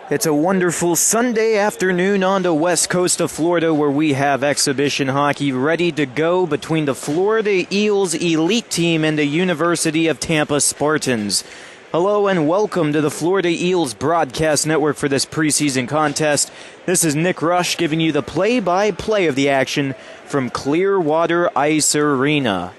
It's a wonderful Sunday afternoon on the west coast of Florida where we have exhibition hockey ready to go between the Florida Eels Elite team and the University of Tampa Spartans. Hello and welcome to the Florida Eels Broadcast Network for this preseason contest. This is Nick Rush giving you the play-by-play of the action from Clearwater Ice Arena.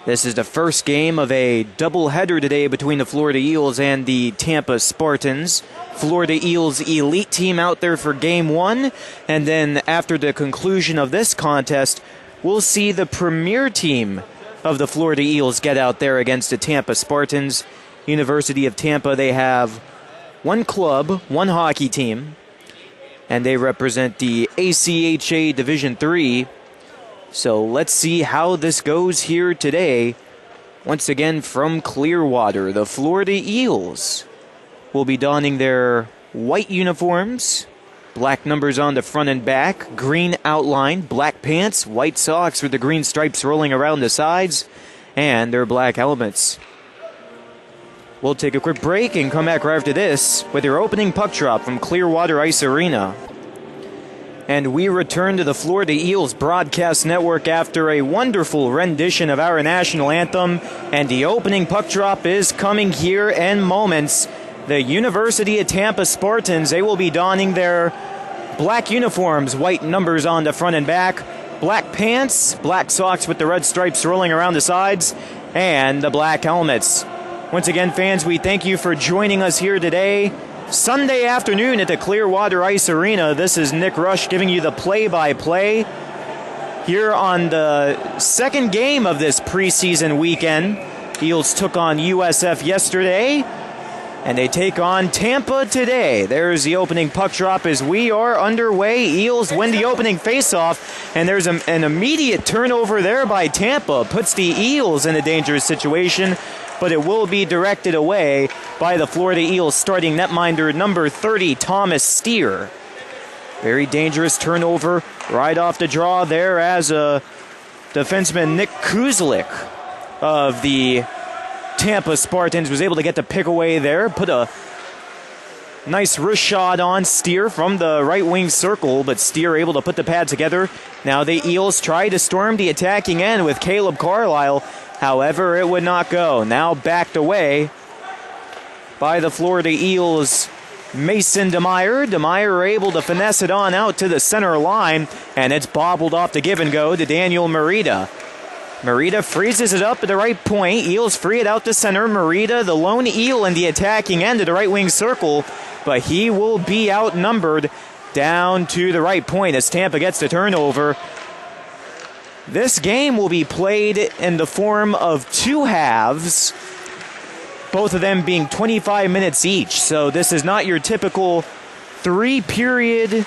This is the first game of a doubleheader today between the Florida Eels and the Tampa Spartans. Florida Eels Elite team out there for Game 1, and then after the conclusion of this contest, we'll see the premier team of the Florida Eels get out there against the Tampa Spartans. University of Tampa, they have one club, one hockey team, and they represent the ACHA Division III. So let's see how this goes here today. Once again from Clearwater, the Florida Eels will be donning their white uniforms, black numbers on the front and back, green outline, black pants, white socks with the green stripes rolling around the sides, and their black helmets. We'll take a quick break and come back right after this with your opening puck drop from Clearwater Ice Arena. And we return to the Florida Eels Broadcast Network after a wonderful rendition of our national anthem. And the opening puck drop is coming here in moments. The University of Tampa Spartans, they will be donning their black uniforms, white numbers on the front and back, black pants, black socks with the red stripes rolling around the sides, and the black helmets. Once again, fans, we thank you for joining us here today. Sunday afternoon at the Clearwater Ice Arena. This is Nick Rush giving you the play-by-play here on the second game of this preseason weekend. Eels took on USF yesterday, and they take on Tampa today. There's the opening puck drop as we are underway. Eels win the opening faceoff, and there's an immediate turnover there by Tampa. Puts the Eels in a dangerous situation, but it will be directed away by the Florida Eels starting netminder number 30, Thomas Steer. Very dangerous turnover right off the draw there as defenseman Nick Kuzlik of the Tampa Spartans was able to get the pick away there. Put a nice wrist shot on Steer from the right wing circle, but Steer able to put the pad together. Now the Eels try to storm the attacking end with Caleb Carlisle. However, it would not go. Now backed away by the Florida Eels' Mason DeMeyer. DeMeyer able to finesse it on out to the center line, and it's bobbled off the give and go to Daniel Merida. Merida freezes it up at the right point. Eels free it out to center. Merida, the lone Eel in the attacking end of the right wing circle, but he will be outnumbered down to the right point as Tampa gets the turnover. This game will be played in the form of two halves, both of them being 25 minutes each. So this is not your typical 3-period,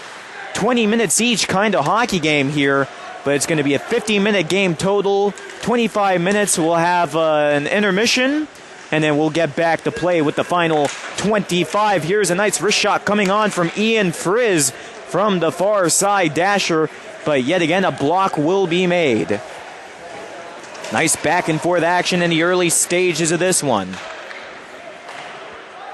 20 minutes each kind of hockey game here, but it's going to be a 50-minute game total. 25 minutes, we'll have an intermission, and then we'll get back to play with the final 25. Here's a nice wrist shot coming on from Ian Frizz from the far side dasher, but yet again a block will be made. Nice back and forth action in the early stages of this one.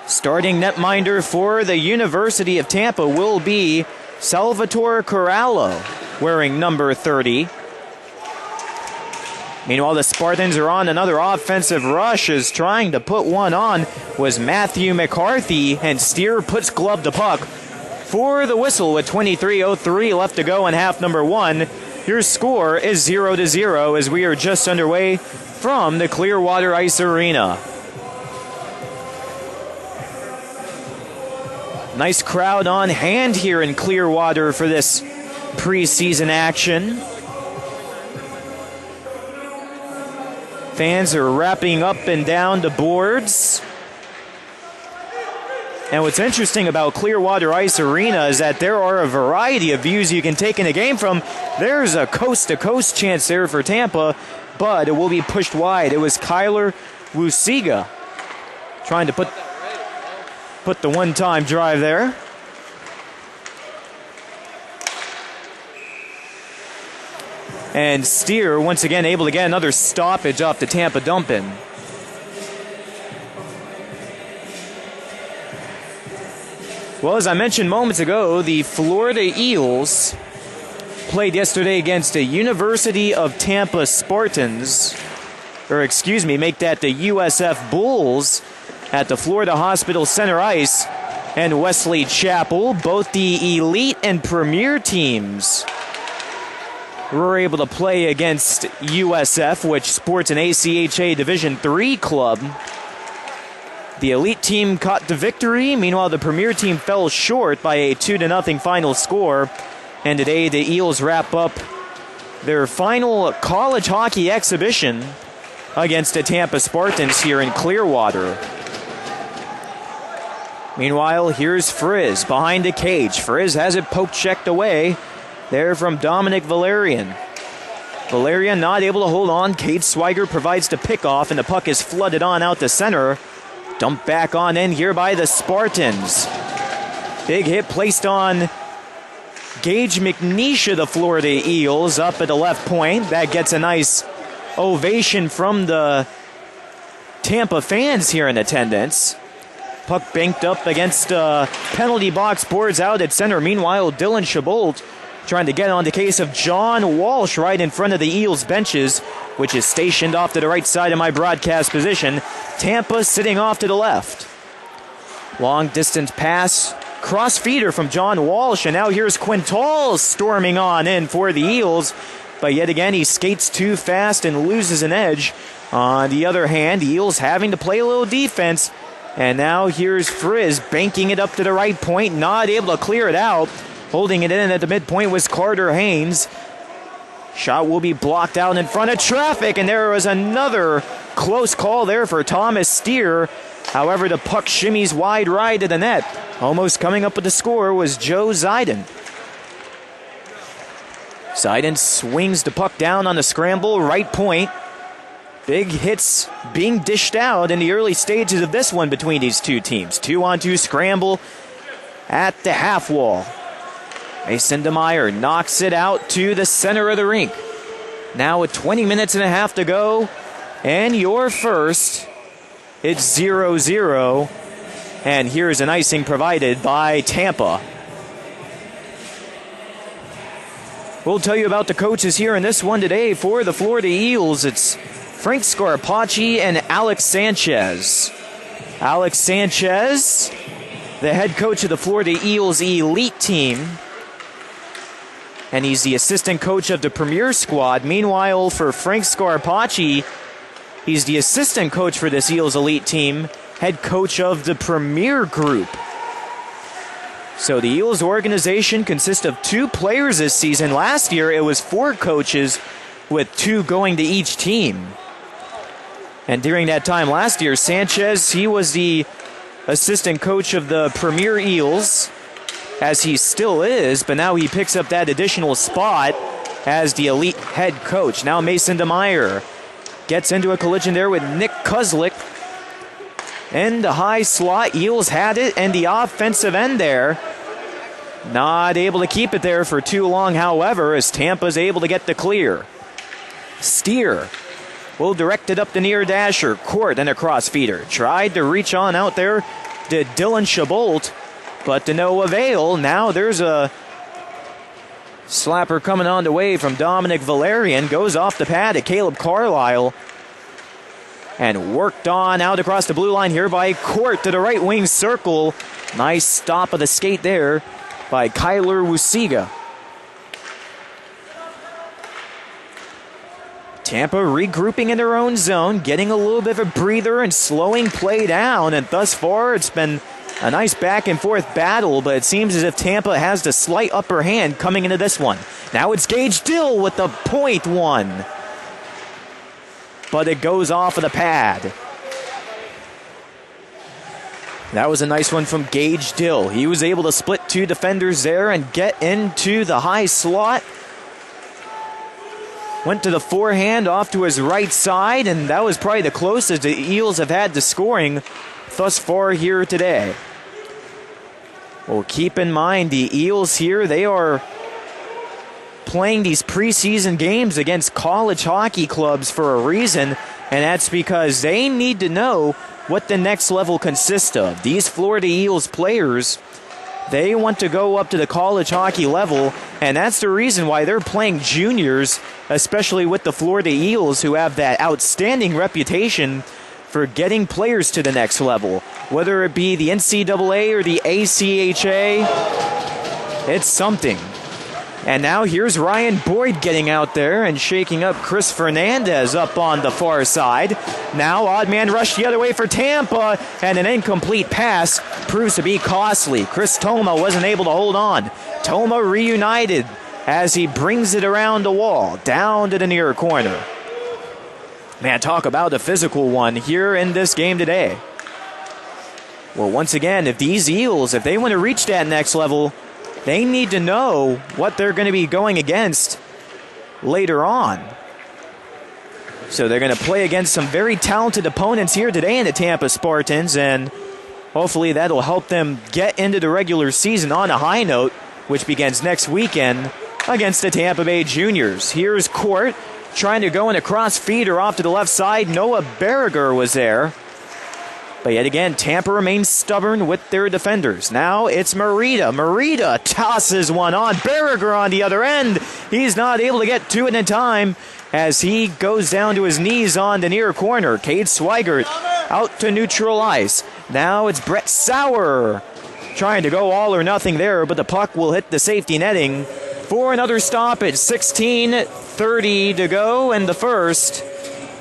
Starting netminder for the University of Tampa will be Salvatore Corallo, wearing number 30. Meanwhile, the Spartans are on another offensive rush as trying to put one on was Matthew McCarthy, and Steer puts glove to puck for the whistle with 23:03 left to go in half number one. Your score is 0-0 as we are just underway from the Clearwater Ice Arena. Nice crowd on hand here in Clearwater for this preseason action. Fans are wrapping up and down the boards. And what's interesting about Clearwater Ice Arena is that there are a variety of views you can take in a game from. There's a coast-to-coast chance there for Tampa, but it will be pushed wide. It was Kyler Wusiga trying to put the one-time drive there. And Steer once again able to get another stoppage off the Tampa dump-in. Well, as I mentioned moments ago, the Florida Eels played yesterday against the University of Tampa Spartans, make that the USF Bulls at the Florida Hospital Center Ice and Wesley Chapel. Both the Elite and Premier teams were able to play against USF, which sports an ACHA Division III club. The Elite team caught the victory. Meanwhile, the Premier team fell short by a 2-0 final score. And today, the Eels wrap up their final college hockey exhibition against the Tampa Spartans here in Clearwater. Meanwhile, here's Frizz behind the cage. Frizz has it poke-checked away there from Dominic Valerian. Valerian not able to hold on. Cade Swiger provides the pickoff, and the puck is flooded on out to center. Dumped back on in here by the Spartans. Big hit placed on Gage McNeesha, the Florida Eels, up at the left point. That gets a nice ovation from the Tampa fans here in attendance. Puck banked up against penalty box boards out at center. Meanwhile, Dylan Shabolt trying to get on the case of John Walsh right in front of the Eels benches, which is stationed off to the right side of my broadcast position. Tampa sitting off to the left. Long distance pass, cross feeder from John Walsh, and now here's Quintal storming on in for the Eels. But yet again, he skates too fast and loses an edge. On the other hand, the Eels having to play a little defense. And now here's Frizz banking it up to the right point, not able to clear it out. Holding it in at the midpoint was Carter Haynes. Shot will be blocked out in front of traffic, and there was another close call there for Thomas Steer. However, the puck shimmies wide right to the net. Almost coming up with the score was Joe Ziden. Ziden swings the puck down on the scramble, right point. Big hits being dished out in the early stages of this one between these two teams. 2-on-2 scramble at the half wall. Mason DeMeyer knocks it out to the center of the rink. Now with 20 minutes and a half to go, and your first, it's 0-0. And here's an icing provided by Tampa. We'll tell you about the coaches here in this one today for the Florida Eels. It's Frank Scarpacci and Alex Sanchez. Alex Sanchez, the head coach of the Florida Eels Elite team. And he's the assistant coach of the Premier squad. Meanwhile, for Frank Scarpacci, he's the assistant coach for this Eels Elite team, head coach of the Premier group. So the Eels organization consists of 2 players this season. Last year, it was 4 coaches with 2 going to each team. And during that time last year, Sanchez, he was the assistant coach of the Premier Eels, as he still is, but now he picks up that additional spot as the Elite head coach. Now Mason DeMeyer gets into a collision there with Nick Kozlik. And the high slot, Eels had it, and the offensive end there. Not able to keep it there for too long, however, as Tampa's able to get the clear. Steer will direct it up the near dasher. Court and a cross feeder. Tried to reach on out there to Dylan Shabolt, but to no avail. Now there's a slapper coming on the way from Dominic Valerian. Goes off the pad to Caleb Carlisle. And worked on out across the blue line here by Court to the right wing circle. Nice stop of the skate there by Kyler Wusiga. Tampa regrouping in their own zone, getting a little bit of a breather and slowing play down. And thus far, it's been a nice back and forth battle, but it seems as if Tampa has the slight upper hand coming into this one. Now it's Gage Dill with the point one. But it goes off of the pad. That was a nice one from Gage Dill. He was able to split 2 defenders there and get into the high slot. Went to the forehand off to his right side, and that was probably the closest the Eels have had to scoring thus far here today. Well, keep in mind, the Eels here, they are playing these preseason games against college hockey clubs for a reason, and that's because they need to know what the next level consists of. These Florida Eels players, They want to go up to the college hockey level, and that's the reason why they're playing juniors, especially with the Florida Eels, who have that outstanding reputation for getting players to the next level. Whether it be the NCAA or the ACHA, it's something. And now here's Ryan Boyd getting out there and shaking up Chris Fernandez up on the far side. Now odd man rush the other way for Tampa, and an incomplete pass proves to be costly. Chris Toma wasn't able to hold on. Toma reunited as he brings it around the wall, down to the near corner. Man, talk about a physical one here in this game today. Well, once again, if these Eels, if they want to reach that next level, they need to know what they're going to be going against later on. So they're going to play against some very talented opponents here today in the Tampa Spartans, and hopefully that'll help them get into the regular season on a high note, which begins next weekend against the Tampa Bay Juniors. Here's Court trying to go in a cross feeder off to the left side. Noah Berriger was there. But yet again, Tampa remains stubborn with their defenders. Now it's Merida. Merida tosses one on. Berriger on the other end. He's not able to get to it in time as he goes down to his knees on the near corner. Cade Swigert out to neutral ice. Now it's Brett Sauer trying to go all or nothing there, but the puck will hit the safety netting for another stoppage. 16:30 to go in the first.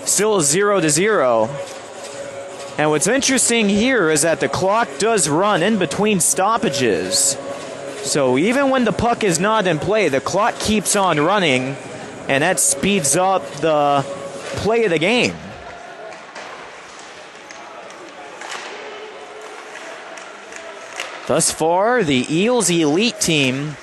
Still 0-0. And what's interesting here is that the clock does run in between stoppages. So even when the puck is not in play, the clock keeps on running, and that speeds up the play of the game. Thus far, the Eels Elite team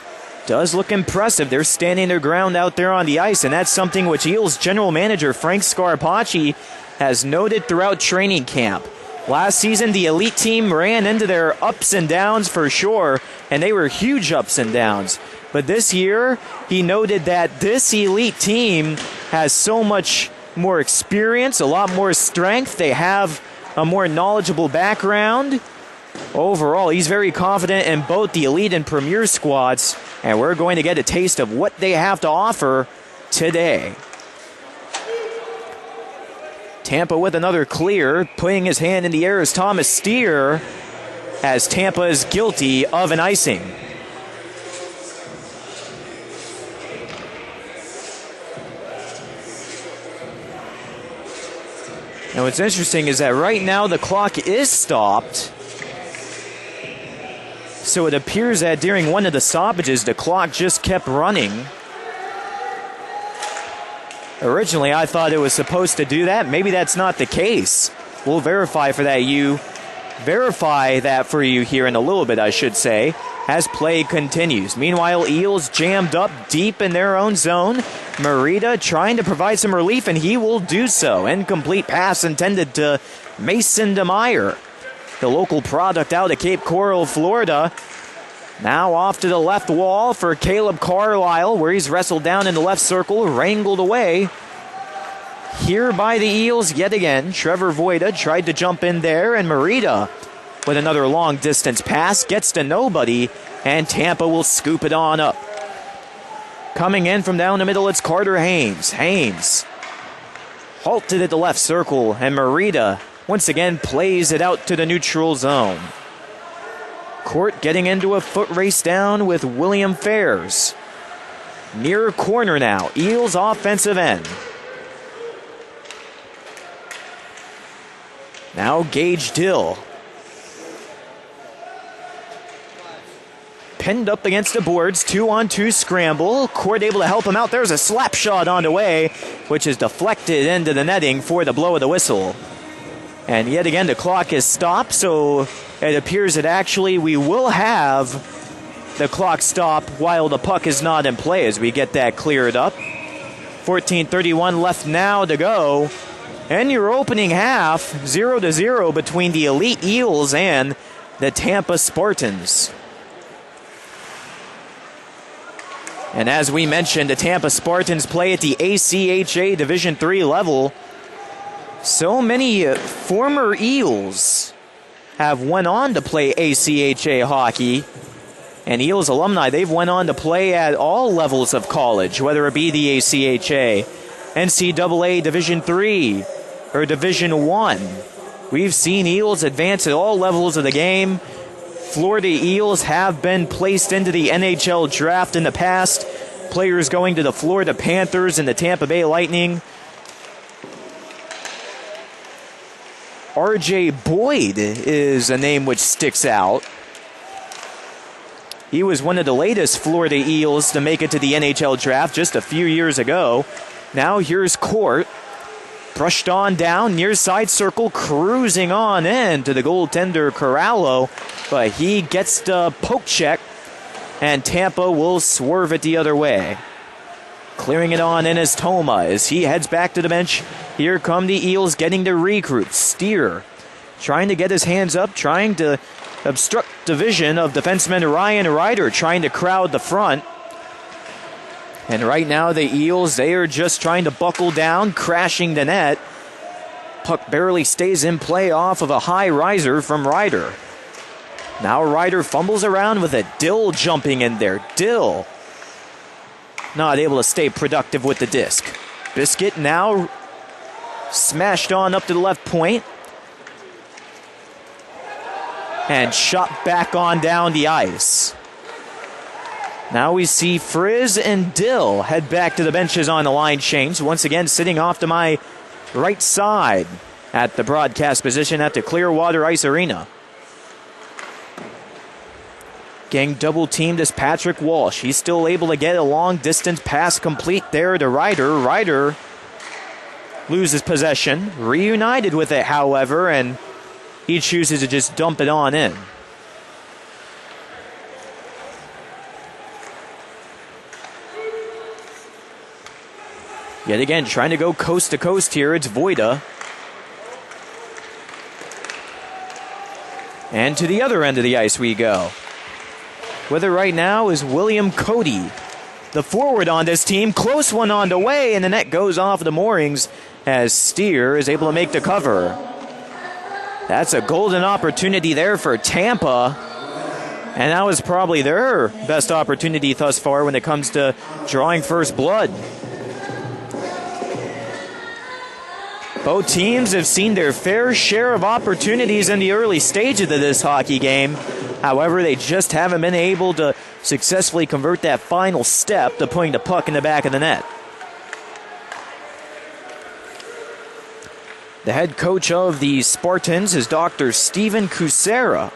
does look impressive. They're standing their ground out there on the ice, and that's something which Eels general manager Frank Scarpacci has noted throughout training camp. Last season, the Elite team ran into their ups and downs for sure, and they were huge ups and downs. But this year, he noted that this Elite team has so much more experience, a lot more strength. They have a more knowledgeable background. Overall, he's very confident in both the Elite and Premier squads, and we're going to get a taste of what they have to offer today. Tampa with another clear, putting his hand in the air is Thomas Steer, as Tampa is guilty of an icing. Now what's interesting is that right now the clock is stopped. So it appears that during one of the stoppages, the clock just kept running. Originally, I thought it was supposed to do that. Maybe that's not the case. We'll verify for that for you here in a little bit, I should say, as play continues. Meanwhile, Eels jammed up deep in their own zone. Merida trying to provide some relief, and he will do so. Incomplete pass intended to Mason DeMeyer, the local product out of Cape Coral, Florida. Now off to the left wall for Caleb Carlisle, where he's wrestled down in the left circle, wrangled away. Here by the Eels yet again. Trevor Voida tried to jump in there, and Merida with another long distance pass gets to nobody, and Tampa will scoop it on up. Coming in from down the middle, it's Carter Haynes. Haynes halted at the left circle, and Merida once again plays it out to the neutral zone. Court getting into a foot race down with William Fairs. Near corner now, Eels offensive end. Now Gage Dill. Pinned up against the boards, 2-on-2 scramble. Court able to help him out. There's a slap shot on the way, which is deflected into the netting for the blow of the whistle. And yet again, the clock is stopped, so it appears that actually we will have the clock stop while the puck is not in play as we get that cleared up. 14:31 left now to go. And your opening half, 0-0 between the Elite Eels and the Tampa Spartans. And as we mentioned, the Tampa Spartans play at the ACHA Division III level. So many former Eels have went on to play ACHA hockey. And Eels alumni, they've went on to play at all levels of college, whether it be the ACHA, NCAA Division III, or Division I. We've seen Eels advance at all levels of the game. Florida Eels have been placed into the NHL draft in the past. Players going to the Florida Panthers and the Tampa Bay Lightning. R.J. Boyd is a name which sticks out. He was one of the latest Florida Eels to make it to the NHL draft just a few years ago. Now here's Court. Brushed on down, near side circle, cruising on in to the goaltender Corallo. But he gets the poke check, and Tampa will swerve it the other way. Clearing it on in is Toma as he heads back to the bench. Here come the Eels getting to recruit. Steer trying to get his hands up, trying to obstruct the vision of defenseman Ryan Ryder, trying to crowd the front. And right now the Eels, they are just trying to buckle down, crashing the net. Puck barely stays in play off of a high riser from Ryder. Now Ryder fumbles around with it. Dill jumping in there. Dill not able to stay productive with the disc. Biscuit now smashed on up to the left point. And shot back on down the ice. Now we see Frizz and Dill head back to the benches on the line change. Once again, sitting off to my right side at the broadcast position at the Clearwater Ice Arena. Getting double teamed is Patrick Walsh. He's still able to get a long distance pass complete there to Ryder. Ryder loses possession. Reunited with it, however, and he chooses to just dump it on in. Yet again, trying to go coast to coast here. It's Voida. And to the other end of the ice we go. With it right now is William Cody, the forward on this team. Close one on the way, and the net goes off the moorings as Steer is able to make the cover. That's a golden opportunity there for Tampa. And that was probably their best opportunity thus far when it comes to drawing first blood. Both teams have seen their fair share of opportunities in the early stages of this hockey game. However, they just haven't been able to successfully convert that final step to putting the puck in the back of the net. The head coach of the Spartans is Dr. Steven Kucera.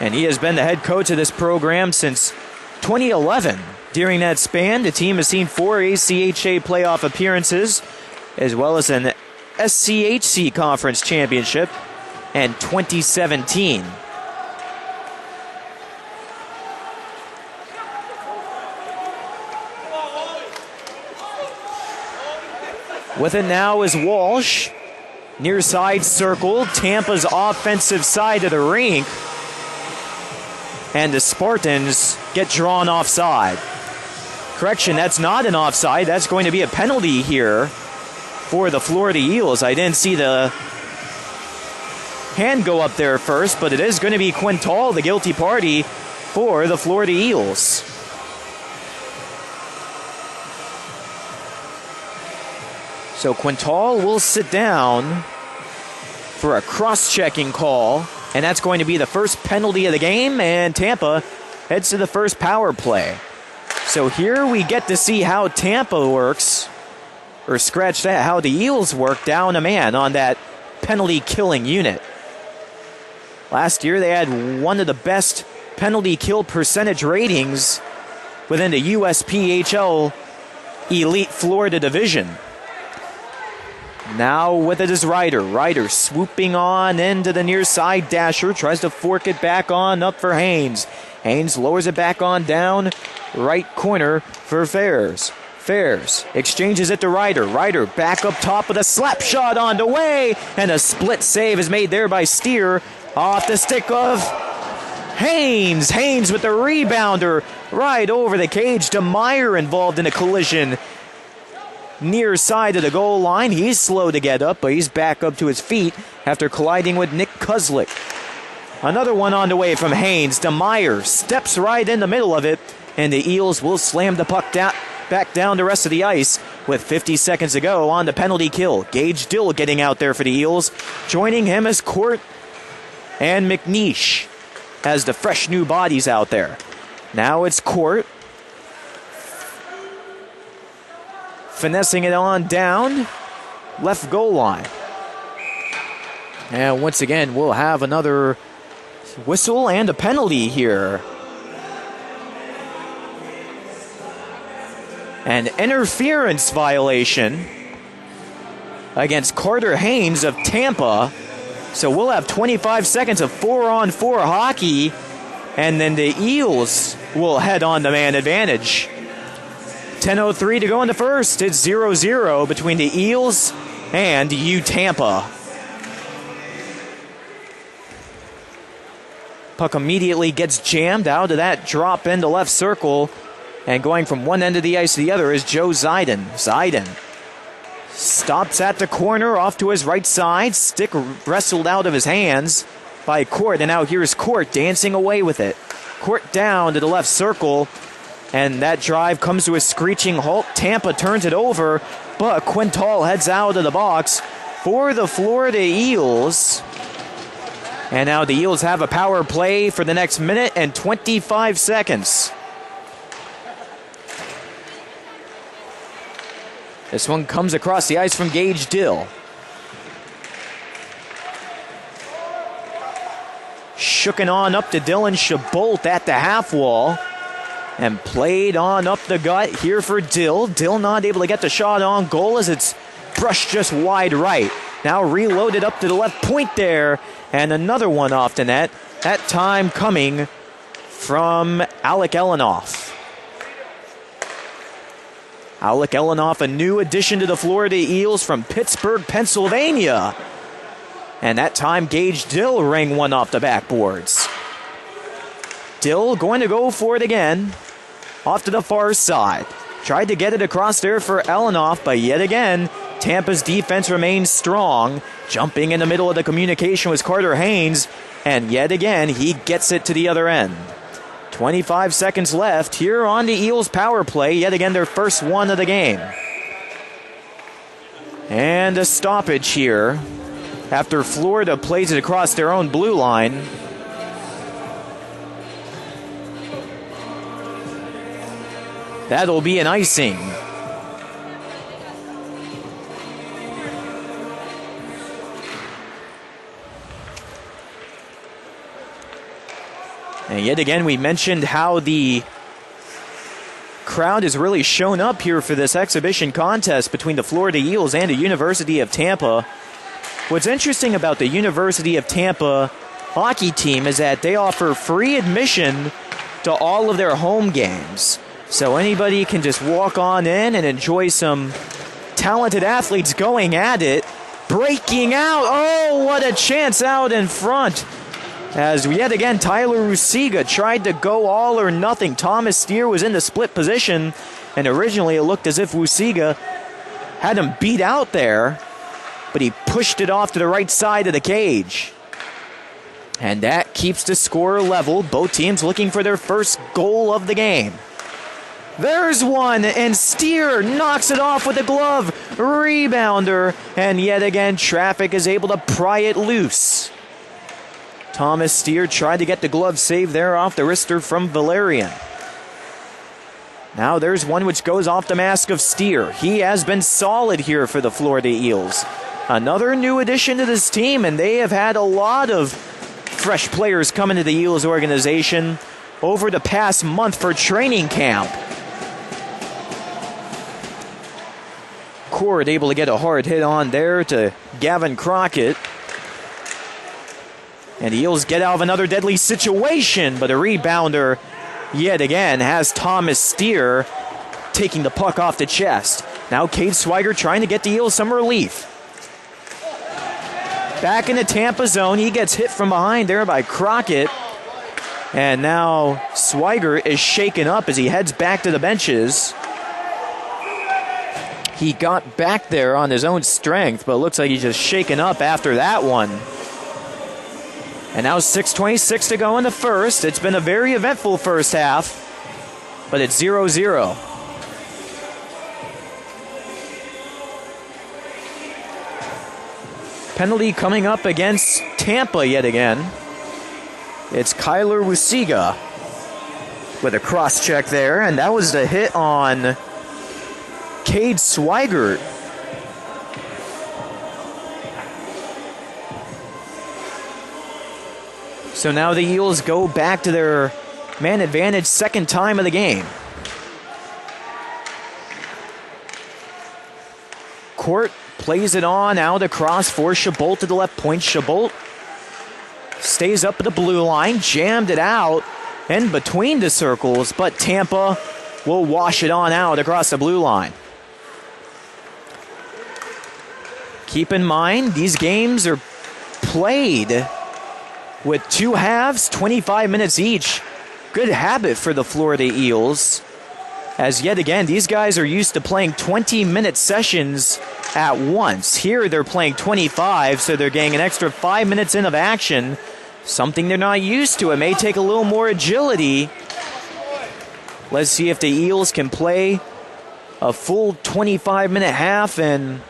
And he has been the head coach of this program since 2011. During that span, the team has seen 4 ACHA playoff appearances, as well as an SCHC Conference Championship in 2017. With it now is Walsh. Near side circle, Tampa's offensive side of the rink. And the Spartans get drawn offside. Correction, that's not an offside. That's going to be a penalty here for the Florida Eels. I didn't see the hand go up there first, but it is going to be Quintal, the guilty party, for the Florida Eels. So Quintal will sit down for a cross-checking call, and that's going to be the first penalty of the game, and Tampa heads to the first power play. So here we get to see how Tampa works, or scratch that, how the Eels work down a man on that penalty-killing unit. Last year they had one of the best penalty kill percentage ratings within the USPHL Elite Florida Division. Now with it is Ryder. Ryder swooping on into the near side dasher. Tries to fork it back on up for Haynes. Haynes lowers it back on down. Right corner for Fairs. Fairs exchanges it to Ryder. Ryder back up top with a slap shot on the way. And a split save is made there by Steer. Off the stick of Haynes. Haynes with the rebounder. Right over the cage to Meyer, involved in a collision near side of the goal line. He's slow to get up, but he's back up to his feet after colliding with Nick Kozlik. Another one on the way from Haynes. DeMeyer steps right in the middle of it, and the Eels will slam the puck back down the rest of the ice with 50 seconds to go on the penalty kill. Gage Dill getting out there for the Eels. Joining him is Court and McNeish as the fresh new bodies out there. Now it's Court. Finessing it on down. Left goal line. And once again, we'll have another whistle and a penalty here. An interference violation against Carter Haynes of Tampa. So we'll have 25 seconds of 4-on-4 hockey, and then the Eels will head on to man advantage. 10:03 to go in the first. It's 0-0 between the Eels and Tampa. Puck immediately gets jammed out of that drop into left circle. And going from one end of the ice to the other is Joe Ziden. Ziden stops at the corner off to his right side. Stick wrestled out of his hands by Court. And now here's Court dancing away with it. Court down to the left circle. And that drive comes to a screeching halt. Tampa turns it over. But Quintal heads out of the box for the Florida Eels. And now the Eels have a power play for the next minute and 25 seconds. This one comes across the ice from Gage Dill. Shooken on up to Dylan Shabolt at the half wall. And played on up the gut here for Dill. Dill not able to get the shot on goal as it's brushed just wide right. Now reloaded up to the left point there. And another one off the net. That time coming from Alec Elenoff. Alec Elenoff, a new addition to the Florida Eels from Pittsburgh, Pennsylvania. And that time Gage Dill rang one off the backboards. Dill going to go for it again. Off to the far side. Tried to get it across there for Elenoff, but yet again, Tampa's defense remains strong. Jumping in the middle of the communication was Carter Haynes. And yet again, he gets it to the other end. 25 seconds left here on the Eels power play. Yet again, their first one of the game. And a stoppage here after Florida plays it across their own blue line. That'll be an icing. And yet again, we mentioned how the crowd has really shown up here for this exhibition contest between the Florida Eels and the University of Tampa. What's interesting about the University of Tampa hockey team is that they offer free admission to all of their home games. So anybody can just walk on in and enjoy some talented athletes going at it. Breaking out. Oh, what a chance out in front. As yet again, Tyler Rusiga tried to go all or nothing. Thomas Steer was in the split position, and originally it looked as if Rusiga had him beat out there, but he pushed it off to the right side of the cage. And that keeps the score level. Both teams looking for their first goal of the game. There's one, and Steer knocks it off with a glove. Rebounder, and yet again, Traffic is able to pry it loose. Thomas Steer tried to get the glove save there off the wrister from Valerian. Now there's one which goes off the mask of Steer. He has been solid here for the Florida Eels. Another new addition to this team, and they have had a lot of fresh players come into the Eels organization over the past month for training camp. Cord able to get a hard hit on there to Gavin Crockett. And the Eels get out of another deadly situation, but a rebounder yet again has Thomas Steer taking the puck off the chest. Now Cade Swiger trying to get the Eels some relief. Back in the Tampa zone, he gets hit from behind there by Crockett. And now Swiger is shaken up as he heads back to the benches. He got back there on his own strength, but looks like he's just shaken up after that one. And now 6:26 to go in the first. It's been a very eventful first half, but it's 0-0. Penalty coming up against Tampa yet again. It's Kyler Wusiga with a cross check there, and that was the hit on Cade Swigert. So now the Eels go back to their man advantage, second time of the game. Court plays it on out across for Chabot to the left point. Chabot stays up at the blue line, jammed it out in between the circles, but Tampa will wash it on out across the blue line. Keep in mind, these games are played with two halves, 25 minutes each. Good habit for the Florida Eels, as yet again, these guys are used to playing 20-minute sessions at once. Here they're playing 25, so they're getting an extra 5 minutes in of action, something they're not used to. It may take a little more agility. Let's see if the Eels can play a full 25-minute half and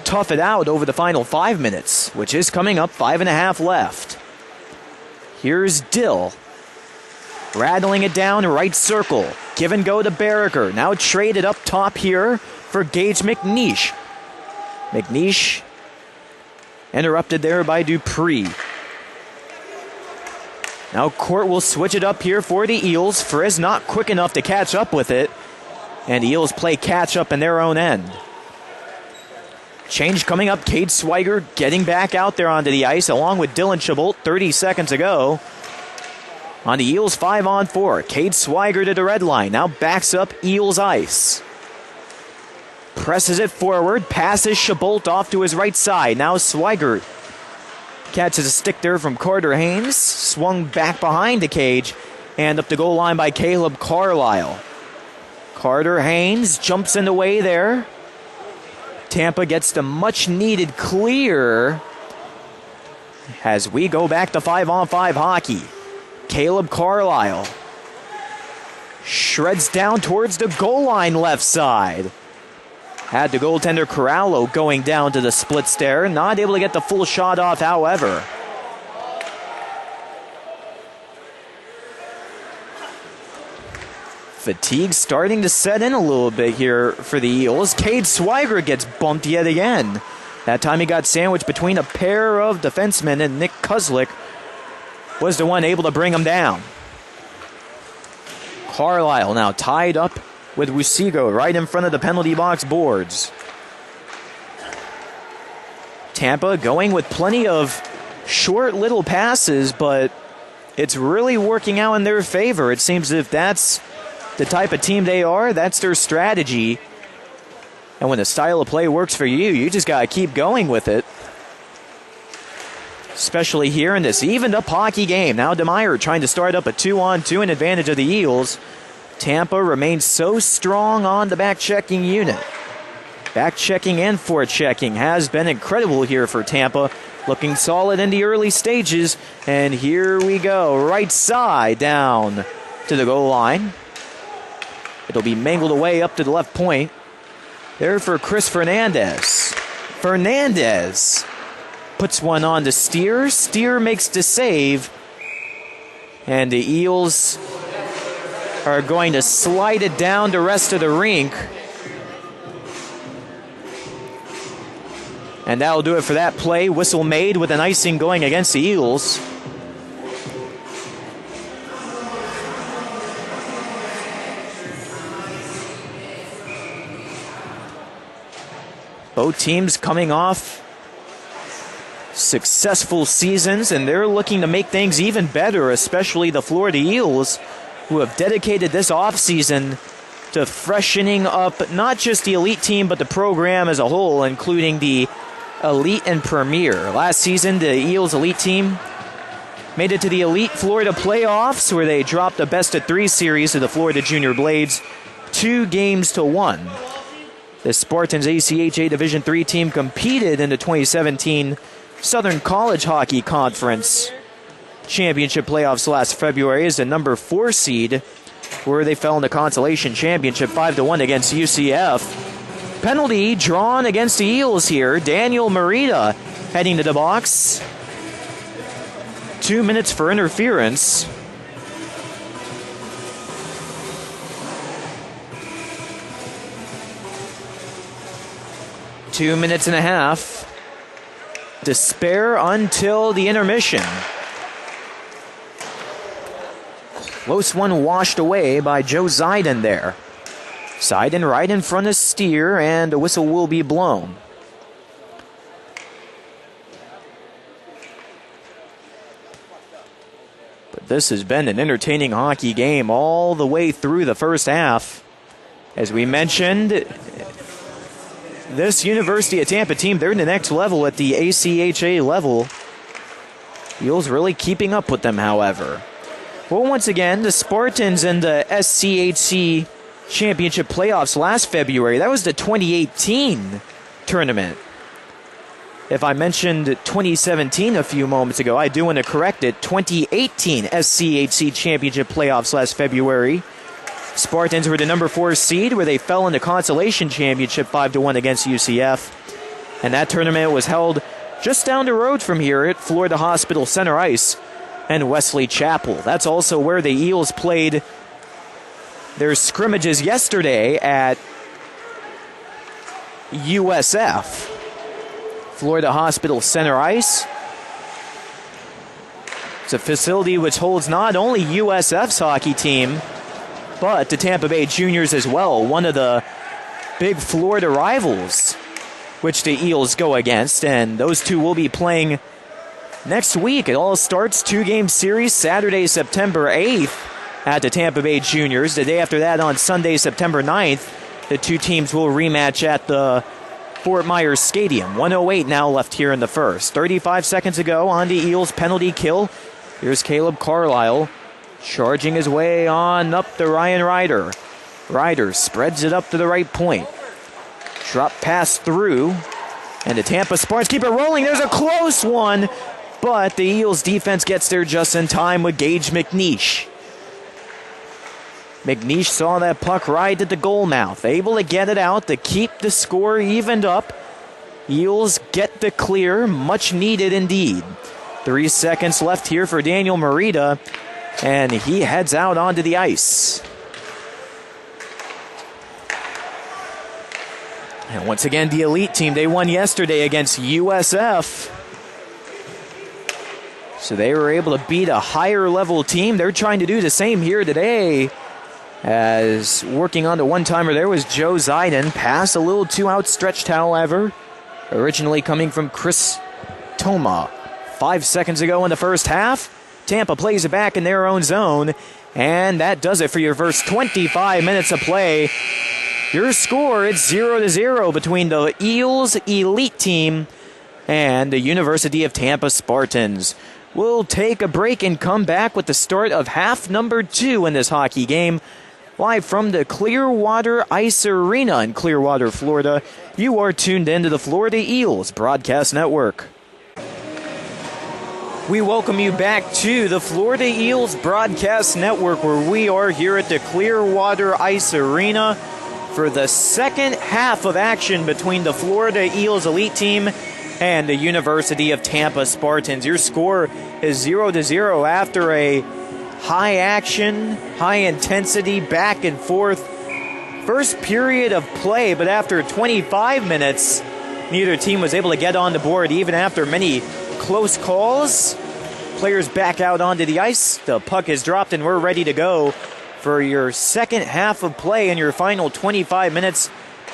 tough it out over the final 5 minutes, which is coming up, 5.5 left. Here's Dill, rattling it down right circle. Give and go to Barricker. Now traded up top here for Gage McNeish. McNeish interrupted there by Dupree. Now Court will switch it up here for the Eels. Friz not quick enough to catch up with it, and the Eels play catch up in their own end. Change coming up. Cade Swigert getting back out there onto the ice along with Dylan Chabot 30 seconds ago. On the Eels 5-on-4. Cade Swigert at the red line. Now backs up Eels ice. Presses it forward. Passes Chabot off to his right side. Now Swigert catches a stick there from Carter Haynes. Swung back behind the cage. And up the goal line by Caleb Carlisle. Carter Haynes jumps in the way there. Tampa gets the much-needed clear as we go back to 5-on-5 hockey. Caleb Carlisle shreds down towards the goal line left side. Had the goaltender Corallo going down to the splits there. Not able to get the full shot off, however. Fatigue starting to set in a little bit here for the Eels. Cade Swigert gets bumped yet again. That time he got sandwiched between a pair of defensemen, and Nick Kozlik was the one able to bring him down. Carlisle now tied up with Wusigo right in front of the penalty box boards. Tampa going with plenty of short little passes, but it's really working out in their favor. It seems as if that's the type of team they are, that's their strategy. And when the style of play works for you, you just got to keep going with it. Especially here in this evened up hockey game. Now DeMeyer trying to start up a 2-on-2 in advantage of the Eels. Tampa remains so strong on the back-checking unit. Back-checking and forechecking has been incredible here for Tampa. Looking solid in the early stages. And here we go. Right side down to the goal line. It'll be mangled away up to the left point. There for Chris Fernandez. Fernandez puts one on to Steer. Steer makes the save. And the Eels are going to slide it down the rest of the rink. And that'll do it for that play. Whistle made with an icing going against the Eels. Both teams coming off successful seasons, and they're looking to make things even better, especially the Florida Eels, who have dedicated this offseason to freshening up not just the elite team, but the program as a whole, including the Elite and Premier. Last season, the Eels Elite team made it to the Elite Florida playoffs, where they dropped a best-of-3 series to the Florida Junior Blades 2-1. The Spartans ACHA Division III team competed in the 2017 Southern College Hockey Conference Championship playoffs last February as the number 4 seed, where they fell in the consolation championship 5-1 against UCF. Penalty drawn against the Eels here. Daniel Merida heading to the box. 2 minutes for interference. Two minutes and a half to spare until the intermission. Close one washed away by Joe Ziden there. Ziden right in front of Steer, and a whistle will be blown. But this has been an entertaining hockey game all the way through the first half. As we mentioned, this University of Tampa team, they're in the next level at the ACHA level. Eels really keeping up with them, however. Well, once again, the Spartans in the SCHC Championship playoffs last February, that was the 2018 tournament. If I mentioned 2017 a few moments ago, I do want to correct it. 2018 SCHC Championship playoffs last February. Spartans were the number 4 seed, where they fell in the consolation championship 5-1 against UCF. And that tournament was held just down the road from here at Florida Hospital Center Ice and Wesley Chapel. That's also where the Eels played their scrimmages yesterday at USF. Florida Hospital Center Ice. It's a facility which holds not only USF's hockey team, but the Tampa Bay Juniors as well, one of the big Florida rivals which the Eels go against, and those two will be playing next week. It all starts 2-game series Saturday, September 8th at the Tampa Bay Juniors. The day after that, on Sunday, September 9th, the two teams will rematch at the Fort Myers Stadium. 1:08 now left here in the first. 35 seconds ago on the Eels penalty kill. Here's Caleb Carlisle charging his way on up to Ryan Ryder. Ryder spreads it up to the right point. Drop pass through, and the Tampa Spartans keep it rolling. There's a close one, but the Eels defense gets there just in time with Gage McNeish. McNeish saw that puck right at the goal mouth, able to get it out to keep the score evened up. Eels get the clear, much needed indeed. 3 seconds left here for Daniel Merida, and he heads out onto the ice. And once again, the Elite team, they won yesterday against USF. So they were able to beat a higher level team. They're trying to do the same here today. As working on the one-timer there was Joe Ziden. Pass a little too outstretched, however. Originally coming from Chris Toma. 5 seconds ago in the first half. Tampa plays it back in their own zone. And that does it for your first 25 minutes of play. Your score, it's 0-0 between the Eels Elite team and the University of Tampa Spartans. We'll take a break and come back with the start of half number 2 in this hockey game. Live from the Clearwater Ice Arena in Clearwater, Florida, you are tuned into the Florida Eels Broadcast Network. We welcome you back to the Florida Eels Broadcast Network, where we are here at the Clearwater Ice Arena for the second half of action between the Florida Eels Elite team and the University of Tampa Spartans. Your score is 0-0 after a high action, high intensity, back and forth first period of play, but after 25 minutes, neither team was able to get on the board even after many close calls. Players back out onto the ice, the puck is dropped, and we're ready to go for your second half of play in your final 25 minutes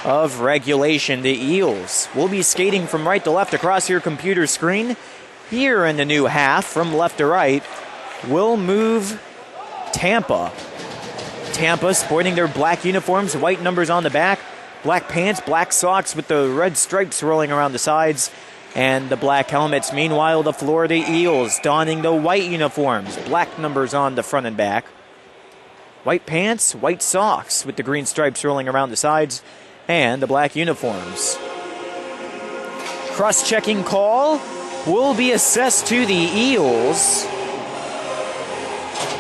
of regulation. The Eels will be skating from right to left across your computer screen. Here in the new half, from left to right, will move Tampa. Tampa sporting their black uniforms, white numbers on the back, black pants, black socks with the red stripes rolling around the sides, and the black helmets. Meanwhile, the Florida Eels donning the white uniforms, black numbers on the front and back. White pants, white socks with the green stripes rolling around the sides, and the black uniforms. Cross-checking call. will be assessed to the Eels.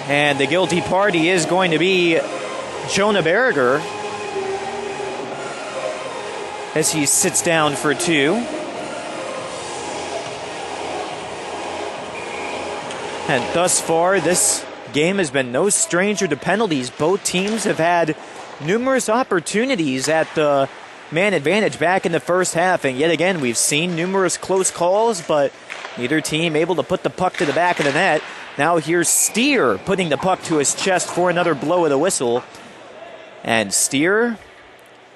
And the guilty party is going to be Jonah Berger as he sits down for 2. And thus far, this game has been no stranger to penalties. Both teams have had numerous opportunities at the man advantage back in the first half. And yet again, we've seen numerous close calls, but neither team able to put the puck to the back of the net. Now here's Steer putting the puck to his chest for another blow of the whistle. And Steer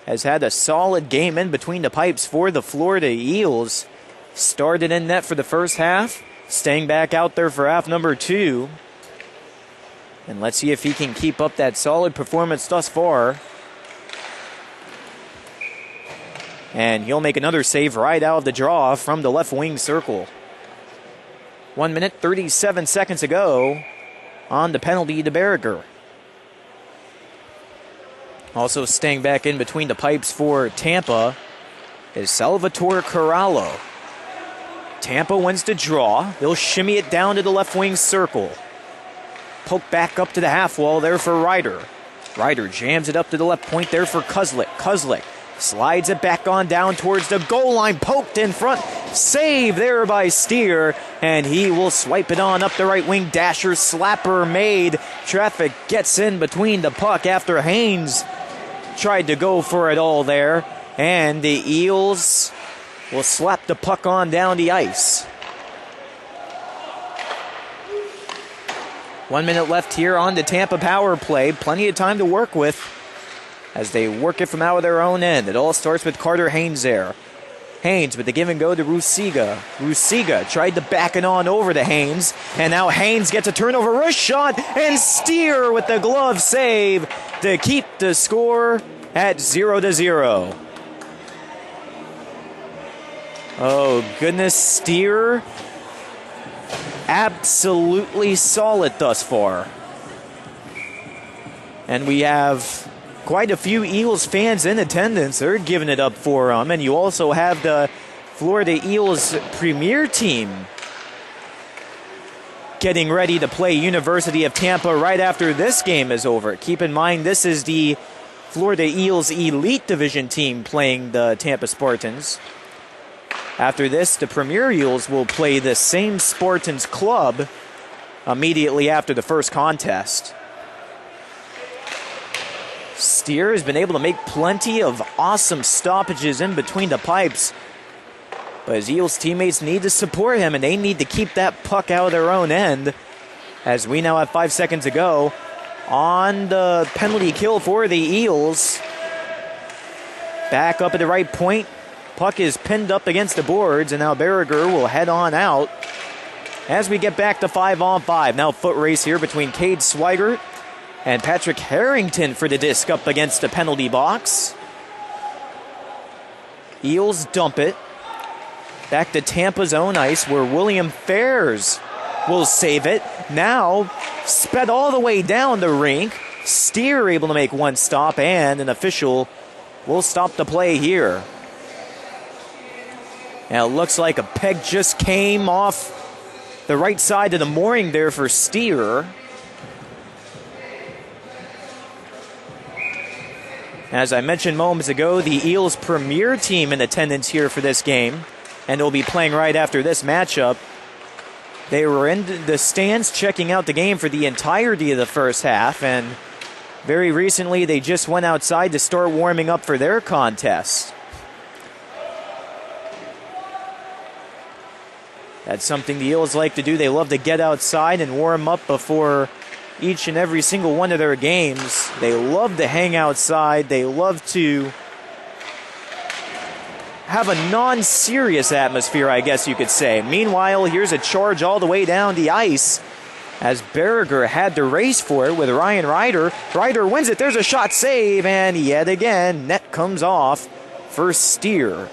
has had a solid game in between the pipes for the Florida Eels. Started in net for the first half, staying back out there for half number 2. And let's see if he can keep up that solid performance thus far. And he'll make another save right out of the draw from the left wing circle. 1 minute, 37 seconds to go on the penalty to Berger. Also staying back in between the pipes for Tampa is Salvatore Corallo. Tampa wins the draw. They'll shimmy it down to the left wing circle. Poke back up to the half wall there for Ryder. Ryder jams it up to the left point there for Kuslik. Kuslik slides it back on down towards the goal line. Poked in front. Save there by Steer. And he will swipe it on up the right wing. Dasher slapper made. Traffic gets in between the puck after Haynes tried to go for it all there. And the Eels will slap the puck on down the ice. 1 minute left here on the Tampa power play. Plenty of time to work with as they work it from out of their own end. It all starts with Carter Haynes there. Haynes with the give and go to Rusiga. Rusiga tried to back it on over to Haynes. And now Haynes gets a turnover, wrist shot, and Steer with the glove save to keep the score at 0-0. Oh, goodness, Steer absolutely solid thus far. And we have quite a few Eels fans in attendance. They're giving it up for them. And you also have the Florida Eels premier team getting ready to play University of Tampa right after this game is over. Keep in mind, this is the Florida Eels Elite Division team playing the Tampa Spartans. After this, the Premier Eels will play the same Spartans club immediately after the first contest. Steer has been able to make plenty of awesome stoppages in between the pipes, but his Eels teammates need to support him, and they need to keep that puck out of their own end, as we now have 5 seconds to go on the penalty kill for the Eels. Back up at the right point. Puck is pinned up against the boards, and now Berger will head on out as we get back to 5-on-5. Now foot race here between Cade Swigert and Patrick Harrington for the disc up against the penalty box. Eels dump it back to Tampa's own ice, where William Fairs will save it. Now sped all the way down the rink. Steer able to make one stop, and an official will stop the play here. Now it looks like a peg just came off the right side of the mooring there for Steer. As I mentioned moments ago, the Eels premier team in attendance here for this game, and they'll be playing right after this matchup. They were in the stands checking out the game for the entirety of the first half, and very recently they just went outside to start warming up for their contest. That's something the Eels like to do. They love to get outside and warm up before each and every single one of their games. They love to hang outside. They love to have a non-serious atmosphere, I guess you could say. Meanwhile, here's a charge all the way down the ice as Berger had to race for it with Ryan Ryder. Ryder wins it. There's a shot save, and yet again, net comes off for Steer.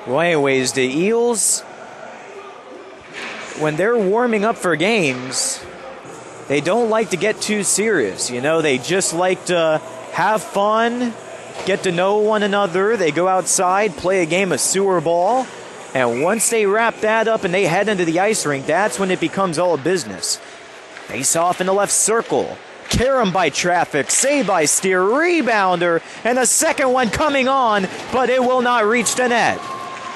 Well, anyways, the Eels, when they're warming up for games, they don't like to get too serious. You know, they just like to have fun, get to know one another. They go outside, play a game of sewer ball, And once they wrap that up and they head into the ice rink, that's when it becomes all business. Face off in the left circle. Carom by traffic, save by Steer, rebounder, and a second one coming on, but it will not reach the net.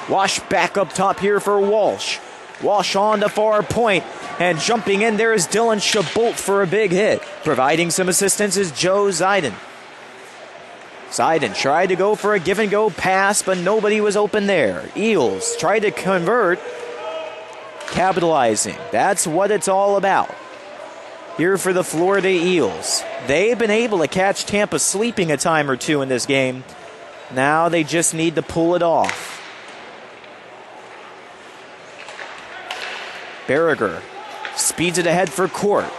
Wash back up top here for Walsh. Walsh on the far point, and jumping in there is Dylan Chabot for a big hit. Providing some assistance is Joe Ziden. Ziden tried to go for a give-and-go pass, but nobody was open there. Eels tried to convert, capitalizing. That's what it's all about. Here for the Florida Eels. They've been able to catch Tampa sleeping a time or two in this game. Now they just need to pull it off. Berriger speeds it ahead for Court.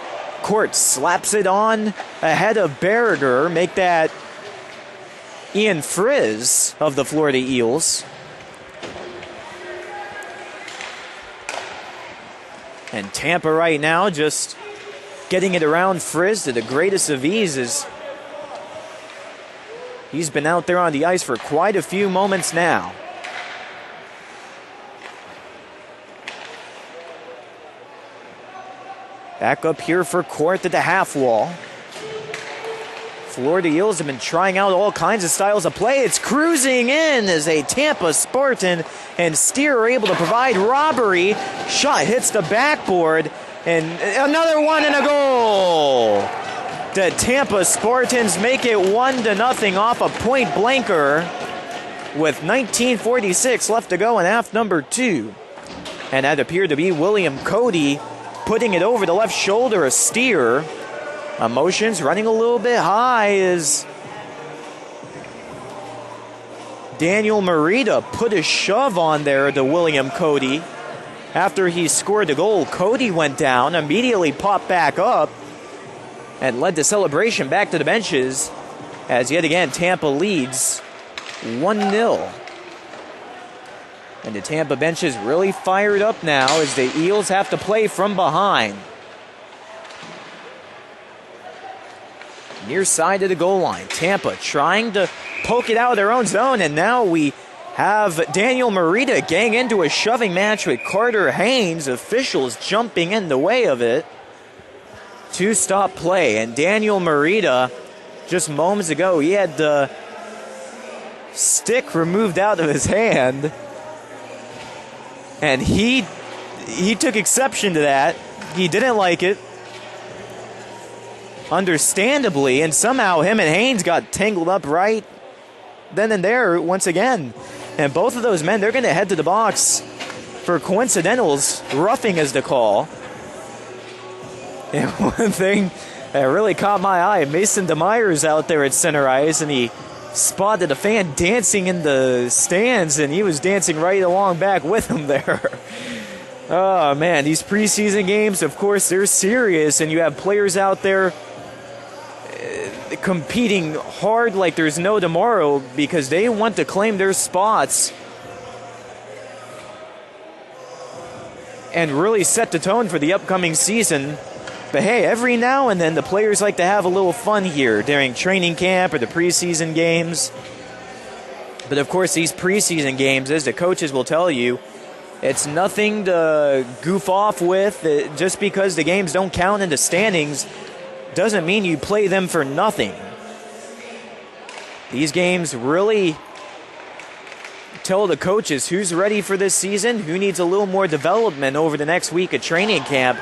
Court slaps it on ahead of Berriger. Make that Ian Frizz of the Florida Eels. And Tampa right now just getting it around Frizz to the greatest of ease. As he's been out there on the ice for quite a few moments now. Back up here for Court at the half wall. Florida Eels have been trying out all kinds of styles of play. It's cruising in as a Tampa Spartan, and Steer are able to provide robbery. Shot hits the backboard, and another one and a goal. The Tampa Spartans make it 1-0 off a point blanker with 19:46 left to go in half number 2. And that appeared to be William Cody putting it over the left shoulder of Steer. Emotions running a little bit high as Daniel Merida put a shove on there to William Cody. After he scored the goal, Cody went down, immediately popped back up, and led the celebration back to the benches as yet again Tampa leads 1-0. And the Tampa bench is really fired up now as the Eels have to play from behind. Near side of the goal line. Tampa trying to poke it out of their own zone, and now we have Daniel Merida getting into a shoving match with Carter Haynes. Officials jumping in the way of it. 2-stop play, and Daniel Merida, just moments ago, he had the stick removed out of his hand, and he took exception to that. He didn't like it, understandably, and somehow him and Haynes got tangled up right then and there once again. And both of those men, they're going to head to the box for coincidentals. Roughing is the call. And one thing that really caught my eye, Mason DeMeyer's out there at center ice, and he spotted a fan dancing in the stands, and he was dancing right along back with him there. Oh, man, these preseason games, of course, they're serious, and you have players out there competing hard like there's no tomorrow because they want to claim their spots and really set the tone for the upcoming season. But hey, every now and then the players like to have a little fun here during training camp or the preseason games. But of course, these preseason games, as the coaches will tell you, it's nothing to goof off with. Just because the games don't count in the standings doesn't mean you play them for nothing. These games really tell the coaches who's ready for this season, who needs a little more development over the next week of training camp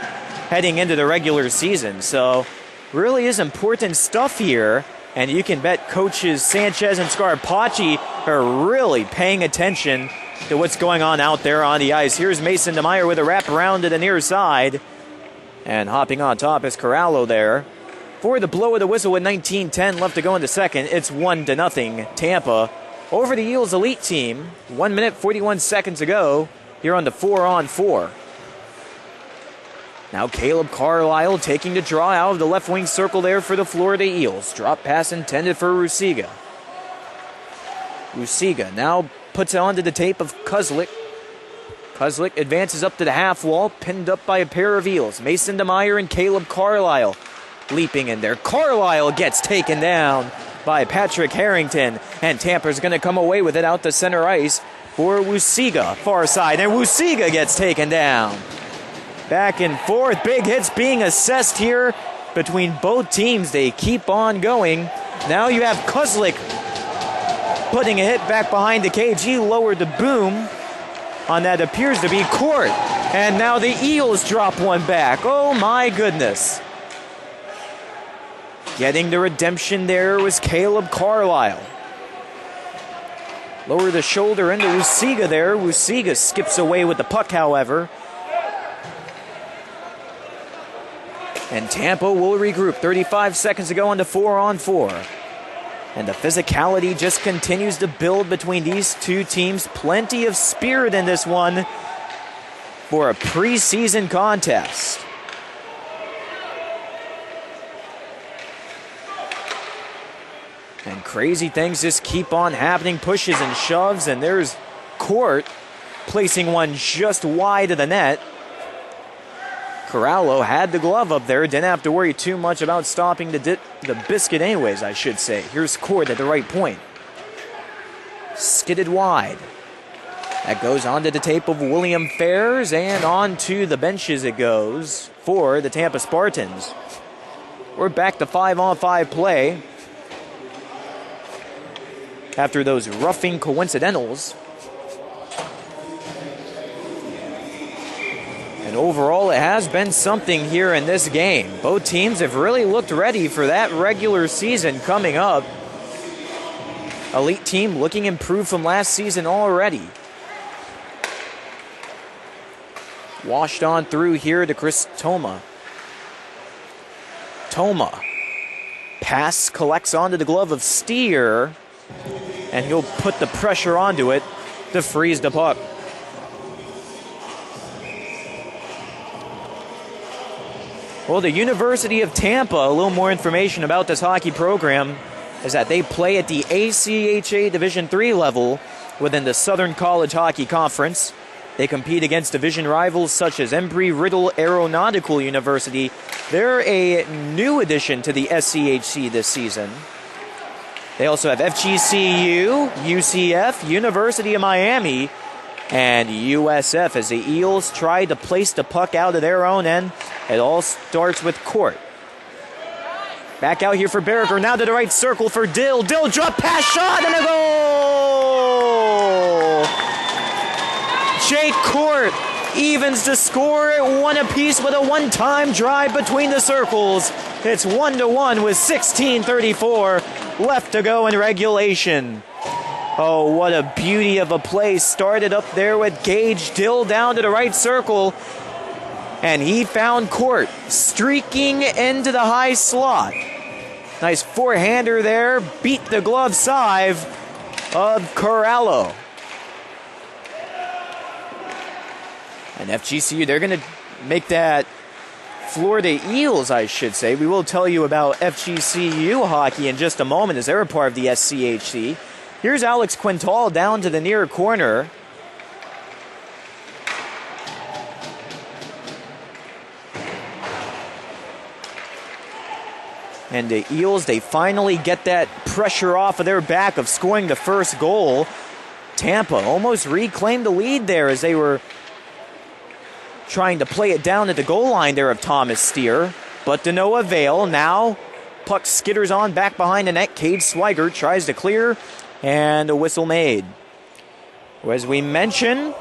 heading into the regular season. So really is important stuff here, and you can bet coaches Sanchez and Scarpacci are really paying attention to what's going on out there on the ice. Here's Mason DeMeyer with a wrap around to the near side, and hopping on top is Corallo there. For the blow of the whistle with 19:10 left to go in the second, it's 1-0 Tampa over the Eels Elite team. 1 minute, 41 seconds ago here on the 4-on-4. Now Caleb Carlisle taking the draw out of the left wing circle there for the Florida Eels. Drop pass intended for Rusiga. Rusiga now puts it onto the tape of Kuslik. Kuslik advances up to the half wall, pinned up by a pair of Eels. Mason DeMeyer and Caleb Carlisle leaping in there. Carlisle gets taken down by Patrick Harrington, and Tampa's going to come away with it out to center ice. for Wusiga, far side, and Wusiga gets taken down. Back and forth, big hits being assessed here between both teams. They keep on going. Now you have Kuslik putting a hit back behind the cage. He lowered the boom on that appears to be Court. And now the Eels drop one back. Oh my goodness. Getting the redemption there was Caleb Carlisle. Lower the shoulder into Wusiga there. Wusiga skips away with the puck, however. And Tampa will regroup. 35 seconds to go on the 4-on-4. And the physicality just continues to build between these two teams. Plenty of spirit in this one for a preseason contest. And crazy things just keep on happening. Pushes and shoves, and there's Court placing one just wide of the net. Corallo had the glove up there. Didn't have to worry too much about stopping the biscuit anyways, I should say. Here's Court at the right point. Skidded wide. That goes onto the tape of William Fairs, and onto the benches it goes for the Tampa Spartans. We're back to 5-on-5 play after those roughing coincidentals. And overall, it has been something here in this game. Both teams have really looked ready for that regular season coming up. Elite team looking improved from last season already. Washed on through here to Chris Toma. Toma. Pass collects onto the glove of Steer. And he'll put the pressure onto it to freeze the puck. Well, the University of Tampa, a little more information about this hockey program is that they play at the ACHA Division III level within the Southern College Hockey Conference. They compete against division rivals such as Embry-Riddle Aeronautical University. They're a new addition to the SCHC this season. They also have FGCU, UCF, University of Miami, and USF as the Eels try to place the puck out of their own end. It all starts with Court. Back out here for Barricker. Now to the right circle for Dill. Dill drop pass shot and a goal! Jake Court evens the score at 1 apiece with a one-time drive between the circles. It's 1-1 with 16:34 left to go in regulation. Oh, what a beauty of a play. Started up there with Gage Dill down to the right circle. And he found Court streaking into the high slot. Nice forehander there. Beat the glove side of Corallo. And FGCU, they're going to make that Florida Eels, I should say. We will tell you about FGCU hockey in just a moment as they're a part of the SCHC. Here's Alex Quintal down to the near corner. And the Eels, they finally get that pressure off of their back of scoring the first goal. Tampa almost reclaimed the lead there as they were trying to play it down at the goal line there of Thomas Steer. But to no avail. Now puck skitters on back behind the net. Cade Swigert tries to clear. And a whistle made. As we mentioned,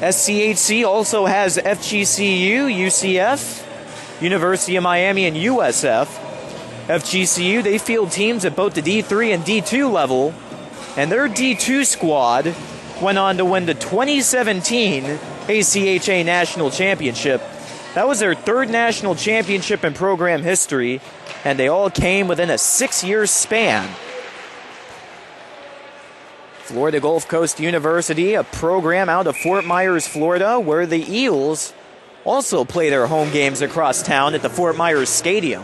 SCHC also has FGCU, UCF, University of Miami, and USF. FGCU, they field teams at both the D3 and D2 level. And their D2 squad went on to win the 2017 ACHA National Championship. That was their third national championship in program history. And they all came within a 6-year span. Florida Gulf Coast University, a program out of Fort Myers, Florida, where the Eels also play their home games across town at the Fort Myers Stadium.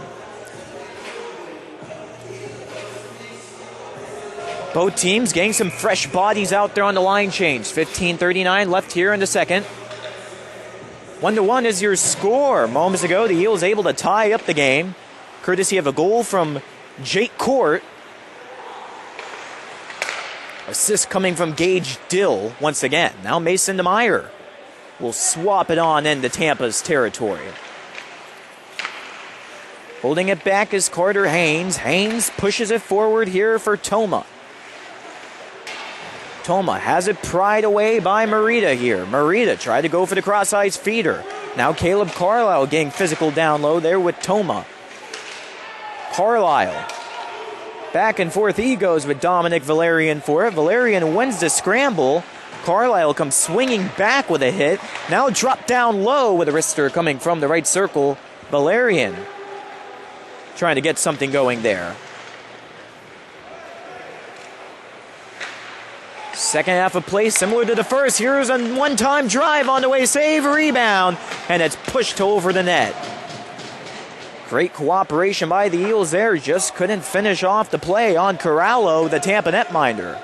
Both teams getting some fresh bodies out there on the line change. 15:39 left here in the second. 1-1 is your score. Moments ago, the Eels able to tie up the game, courtesy of a goal from Jake Court. Assist coming from Gage Dill once again. Now Mason DeMeyer will swap it on into Tampa's territory. Holding it back is Carter Haynes. Haynes pushes it forward here for Toma. Toma has it pried away by Merida here. Merida tried to go for the cross-ice feeder. Now Caleb Carlisle getting physical down low there with Toma. Carlisle. Back and forth he goes with Dominic Valerian for it. Valerian wins the scramble. Carlisle comes swinging back with a hit. Now dropped down low with a wrister coming from the right circle. Valerian trying to get something going there. Second half of play similar to the first. Here's a one-time drive on the way, save, rebound, and it's pushed over the net. Great cooperation by the Eels there. Just couldn't finish off the play on Corallo, the Tampa netminder.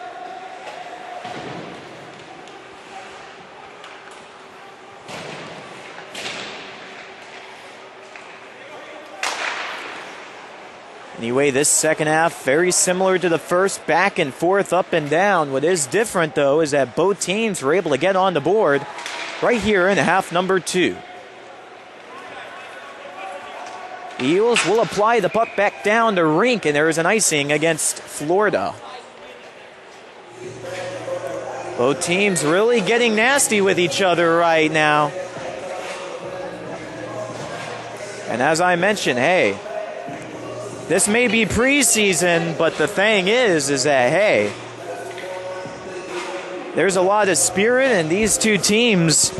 Anyway, this second half, very similar to the first, back and forth, up and down. What is different, though, is that both teams were able to get on the board right here in half number 2. The Eels will apply the puck back down the rink, and there is an icing against Florida. Both teams really getting nasty with each other right now. And as I mentioned, hey, this may be preseason, but the thing is that, hey, there's a lot of spirit, and these two teams,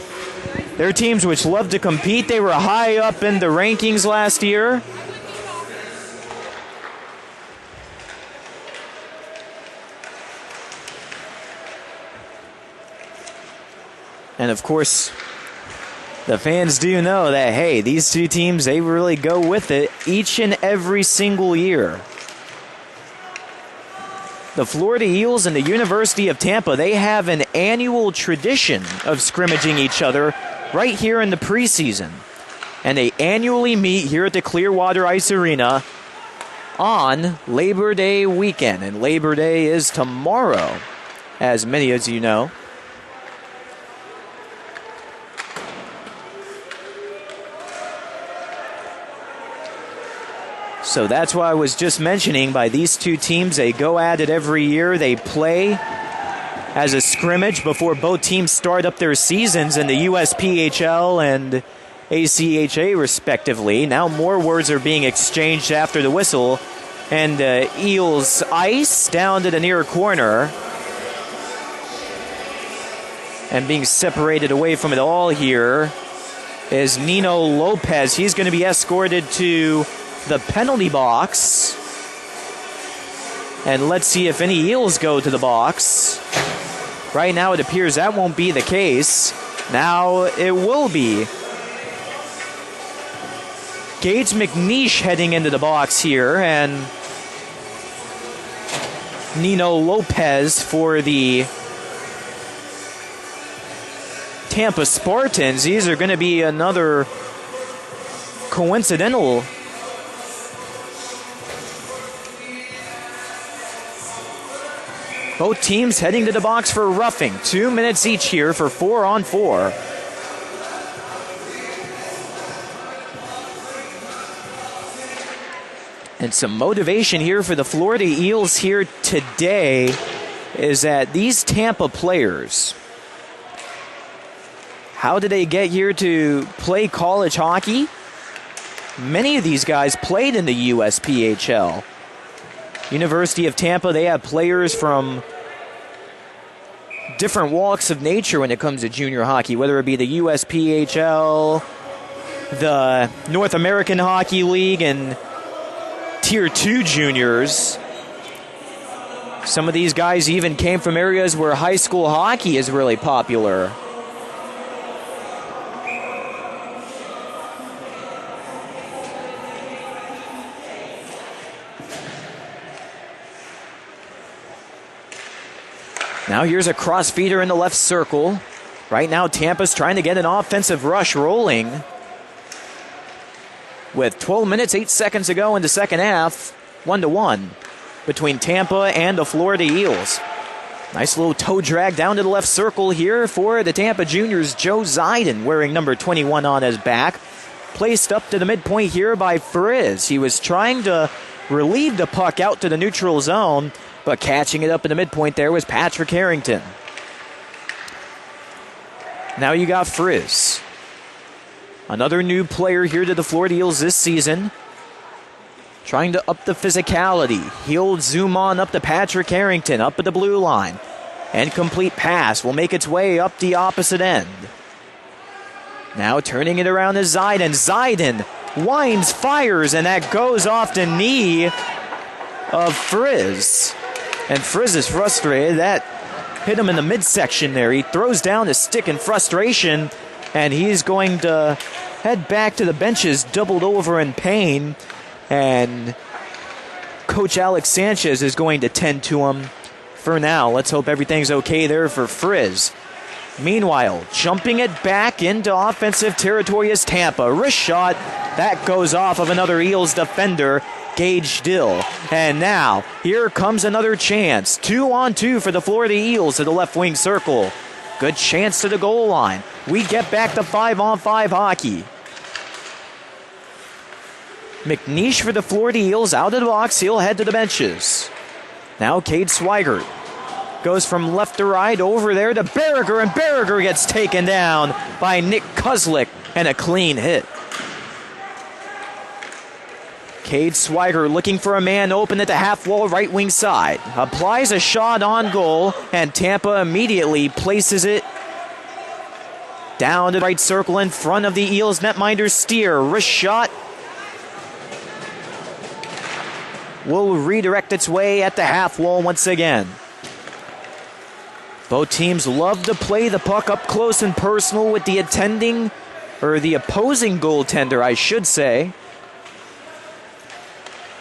they're teams which love to compete. They were high up in the rankings last year. And of course, the fans do know that, hey, these two teams, they really go with it each and every single year. The Florida Eels and the University of Tampa, they have an annual tradition of scrimmaging each other right here in the preseason. And they annually meet here at the Clearwater Ice Arena on Labor Day weekend. And Labor Day is tomorrow, as many as you know. So that's why I was just mentioning, by these two teams, they go at it every year. They play as a scrimmage before both teams start up their seasons in the USPHL and ACHA respectively. Now more words are being exchanged after the whistle. And Eels ice down to the near corner. And being separated away from it all here is Nino Lopez. He's going to be escorted to the penalty box. And let's see if any Eels go to the box. Right now it appears that won't be the case. Now it will be. Gage McNeish heading into the box here, and Nino Lopez for the Tampa Spartans. These are going to be another coincidental both teams heading to the box for roughing. 2 minutes each here for 4-on-4. And some motivation here for the Florida Eels here today is that these Tampa players, how did they get here to play college hockey? Many of these guys played in the USPHL. University of Tampa, they have players from different walks of nature when it comes to junior hockey, whether it be the USPHL, the North American Hockey League, and Tier 2 juniors. Some of these guys even came from areas where high school hockey is really popular. Now here's a cross feeder in the left circle. Right now Tampa's trying to get an offensive rush rolling. With 12 minutes, 8 seconds to go in the second half, 1-1 between Tampa and the Florida Eels. Nice little toe drag down to the left circle here for the Tampa Juniors. Joe Ziden wearing number 21 on his back. Placed up to the midpoint here by Frizz. He was trying to relieve the puck out to the neutral zone, but catching it up in the midpoint there was Patrick Harrington. Now you got Frizz. Another new player here to the Florida Eels this season. Trying to up the physicality. He'll zoom on up to Patrick Harrington, up at the blue line. Incomplete pass will make its way up the opposite end. Now turning it around to Ziden. Ziden winds, fires, and that goes off the knee of Frizz. And Frizz is frustrated. That hit him in the midsection there. He throws down his stick in frustration, and he's going to head back to the benches, doubled over in pain. And Coach Alex Sanchez is going to tend to him for now. Let's hope everything's okay there for Frizz. Meanwhile, jumping it back into offensive territory is Tampa. Wrist shot. That goes off of another Eels defender, Gage Dill. And now, here comes another chance. 2-on-2 for the Florida Eels to the left wing circle. Good chance to the goal line. We get back to 5-on-5 hockey. McNeish for the Florida Eels out of the box. He'll head to the benches. Now Cade Swigert goes from left to right over there to Berriger, and Berriger gets taken down by Nick Kozlik, and a clean hit. Cade Swigert looking for a man open at the half wall right wing side. Applies a shot on goal, and Tampa immediately places it down to the right circle in front of the Eels netminder Steer. Wrist shot will redirect its way at the half wall once again. Both teams love to play the puck up close and personal with the opposing goaltender, I should say.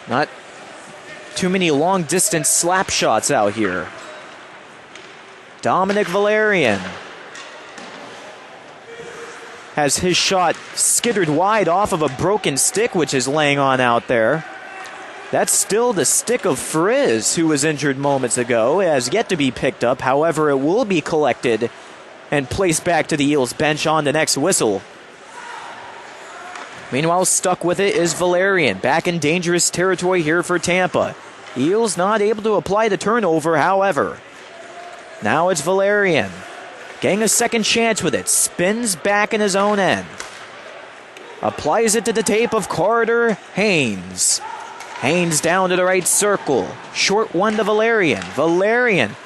Not too many long distance slap shots out here. Dominic Valerian has his shot skittered wide off of a broken stick, which is laying on out there. That's still the stick of Frizz, who was injured moments ago. It has yet to be picked up. However, it will be collected and placed back to the Eels bench on the next whistle. Meanwhile, stuck with it is Valerian. Back in dangerous territory here for Tampa. Eels not able to apply the turnover, however. Now it's Valerian. Getting a second chance with it. Spins back in his own end. Applies it to the tape of Carter Haynes. Haynes down to the right circle. Short one to Valerian. Valerian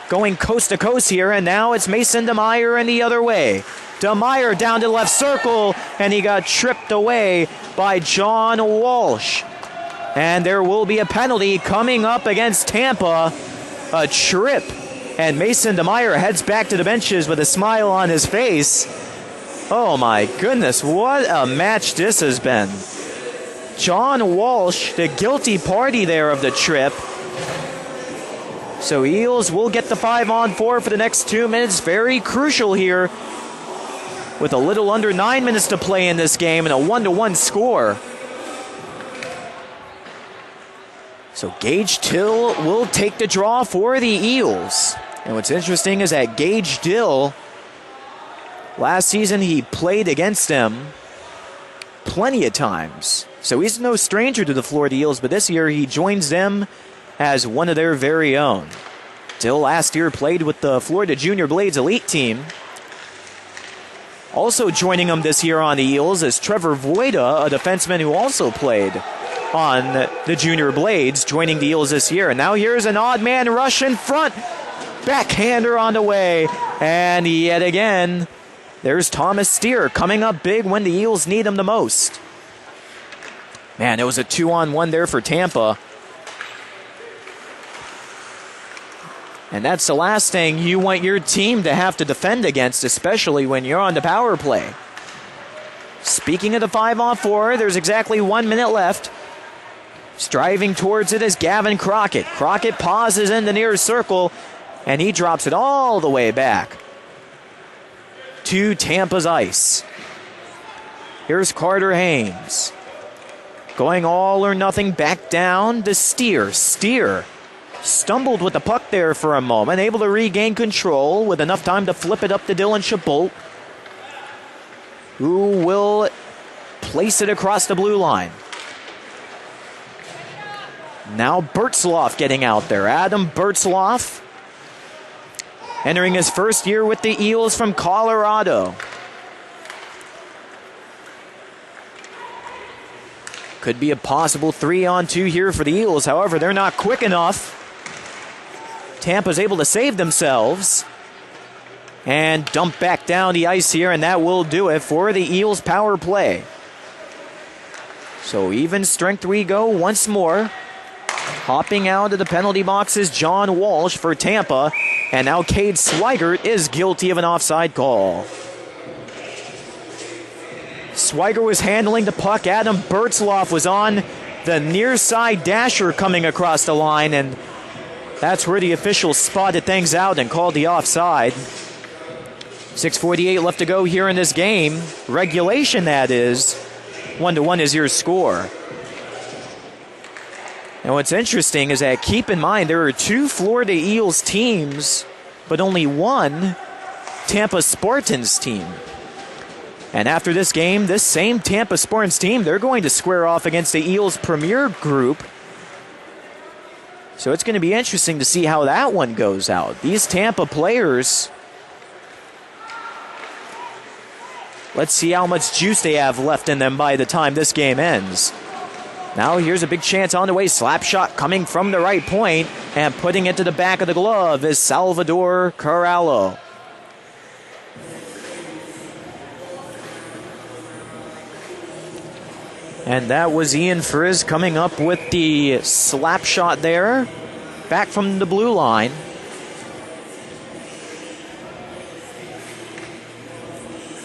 going coast to coast here, and now it's Mason DeMeyer in the other way. DeMeyer down to the left circle, and he got tripped away by John Walsh. And there will be a penalty coming up against Tampa. A trip. And Mason DeMeyer heads back to the benches with a smile on his face. Oh my goodness, what a match this has been. John Walsh, the guilty party there of the trip. So Eels will get the 5-on-4 for the next 2 minutes. Very crucial here with a little under 9 minutes to play in this game and a 1-1 score. So Gage Dill will take the draw for the Eels. And what's interesting is that Gage Dill, last season he played against them plenty of times. So he's no stranger to the Florida Eels, but this year he joins them as one of their very own. Dill last year played with the Florida Junior Blades Elite team. Also joining them this year on the Eels is Trevor Voida, a defenseman who also played on the Junior Blades, joining the Eels this year. And now here's an odd man rush in front. Backhander on the way. And yet again, there's Thomas Steer coming up big when the Eels need him the most. Man, it was a 2-on-1 there for Tampa. And that's the last thing you want your team to have to defend against, especially when you're on the power play. Speaking of the 5-on-4, there's exactly 1 minute left. Striving towards it is Gavin Crockett. Crockett pauses in the near circle, and he drops it all the way back to Tampa's ice. Here's Carter Haynes. Going all or nothing back down to Steer. Steer stumbled with the puck there for a moment, able to regain control with enough time to flip it up to Dylan Chabot, who will place it across the blue line. Now Bertzloff getting out there. Adam Bertzloff, entering his first year with the Eels from Colorado. Could be a possible 3-on-2 here for the Eels. However, they're not quick enough. Tampa's able to save themselves and dump back down the ice here, and that will do it for the Eels power play. So even strength we go once more. Hopping out of the penalty box is John Walsh for Tampa, and now Cade Swigert is guilty of an offside call. Swigert was handling the puck. Adam Bertzloff was on the near side dasher coming across the line, and that's where the official spotted things out and called the offside. 6:48 left to go here in this game. Regulation, that is. 1-1 is your score. And what's interesting is that, keep in mind, there are 2 Florida Eels teams, but only 1 Tampa Spartans team. And after this game, this same Tampa Spartans team, they're going to square off against the Eels Premier Group. So it's going to be interesting to see how that one goes out. These Tampa players, let's see how much juice they have left in them by the time this game ends. Now here's a big chance on the way. Slap shot coming from the right point, and putting it to the back of the glove is Salvador Corallo. And that was Ian Frizz coming up with the slap shot there, back from the blue line.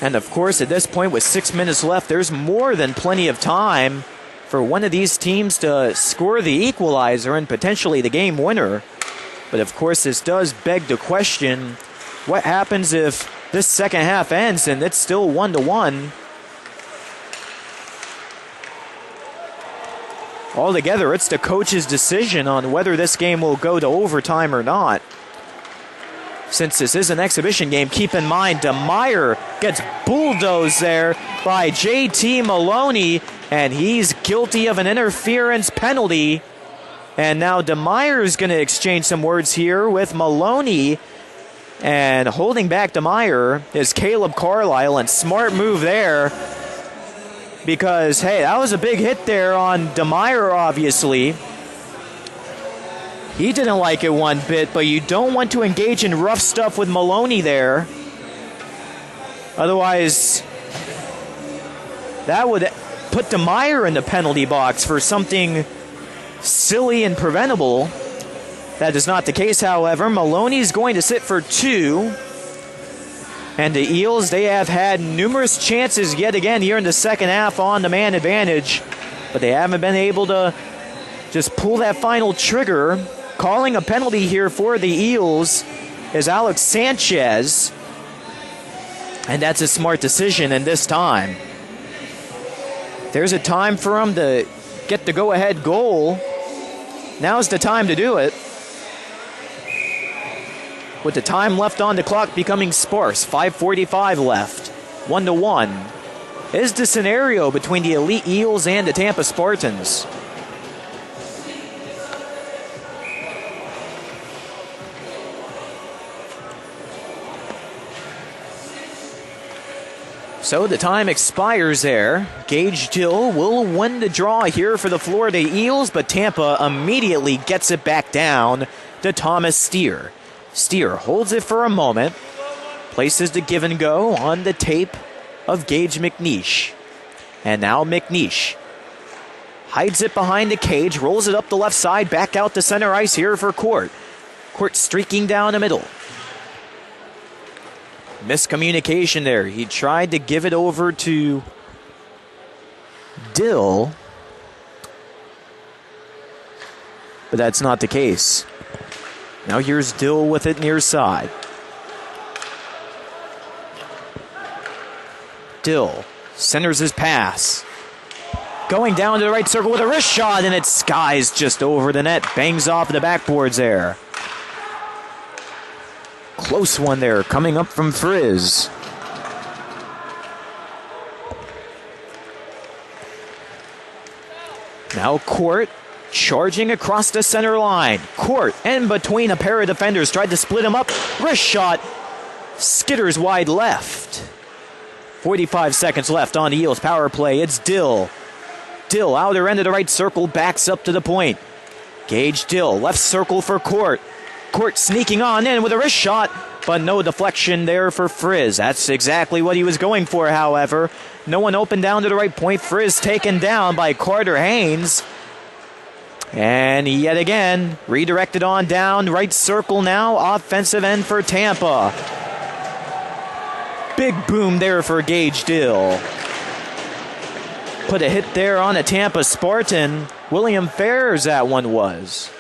And of course, at this point, with 6 minutes left, there's more than plenty of time for one of these teams to score the equalizer and potentially the game winner. But of course, this does beg the question, what happens if this second half ends and it's still 1-1? Altogether, it's the coach's decision on whether this game will go to overtime or not. Since this is an exhibition game, keep in mind, DeMeyer gets bulldozed there by JT Maloney, and he's guilty of an interference penalty. And now DeMeyer is going to exchange some words here with Maloney. And holding back DeMeyer is Caleb Carlisle, and smart move there. Because, hey, that was a big hit there on DeMeyer, obviously. He didn't like it one bit, but you don't want to engage in rough stuff with Maloney there. Otherwise, that would put DeMeyer in the penalty box for something silly and preventable. That is not the case, however. Maloney's going to sit for 2. And the Eels, they have had numerous chances yet again here in the second half on the man advantage, but they haven't been able to just pull that final trigger. Calling a penalty here for the Eels is Alex Sanchez, and that's a smart decision in this time. There's a time for him to get the go-ahead goal. Now's the time to do it. With the time left on the clock becoming sparse, 5:45 left, 1-1 is the scenario between the Elite Eels and the Tampa Spartans. So the time expires there. Gage Dill will win the draw here for the Florida Eels, but Tampa immediately gets it back down to Thomas Steer. Steer holds it for a moment, places the give and go on the tape of Gage McNeish. And now McNeish hides it behind the cage, rolls it up the left side, back out to center ice here for Court. Court streaking down the middle. Miscommunication there. He tried to give it over to Dill, but that's not the case. Now here's Dill with it near side. Dill centers his pass. going down to the right circle with a wrist shot, and it skies just over the net. Bangs off the backboards there. Close one there coming up from Frizz. Now Court charging across the center line. Court in between a pair of defenders. Tried to split him up. Wrist shot. Skitters wide left. 45 seconds left on the Eels power play. It's Dill. Dill, outer end of the right circle, backs up to the point. Gage Dill, left circle for Court. Court sneaking on in with a wrist shot, but no deflection there for Frizz. That's exactly what he was going for, however. No one open down to the right point. Frizz taken down by Carter Haynes. And yet again, redirected on down, right circle now, offensive end for Tampa. Big boom there for Gage Dill. Put a hit there on a Tampa Spartan. William Fairs, that one was.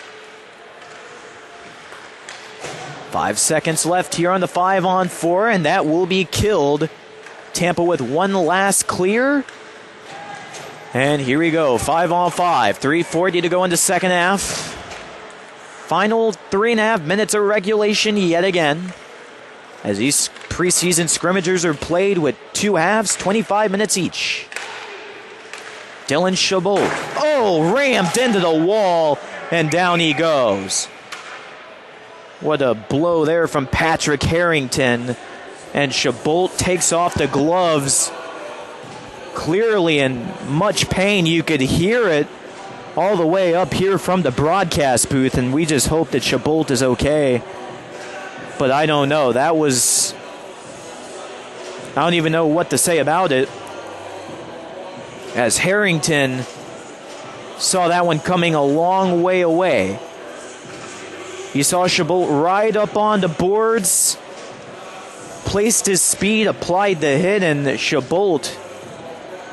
5 seconds left here on the 5-on-4, and that will be killed. Tampa with one last clear. And here we go, 5-on-5. 3:40 to go in the second half. Final 3.5 minutes of regulation yet again. As these preseason scrimmagers are played with 2 halves, 25 minutes each. Dylan Chabot. Oh, rammed into the wall, and down he goes. What a blow there from Patrick Harrington. And Chabot takes off the gloves. Clearly in much pain. You could hear it all the way up here from the broadcast booth, and we just hope that Chabot is okay. But I don't know. That was... I don't even know what to say about it. As Harrington saw that one coming a long way away. You saw Chabot ride up on the boards, placed his speed, applied the hit, and Chabot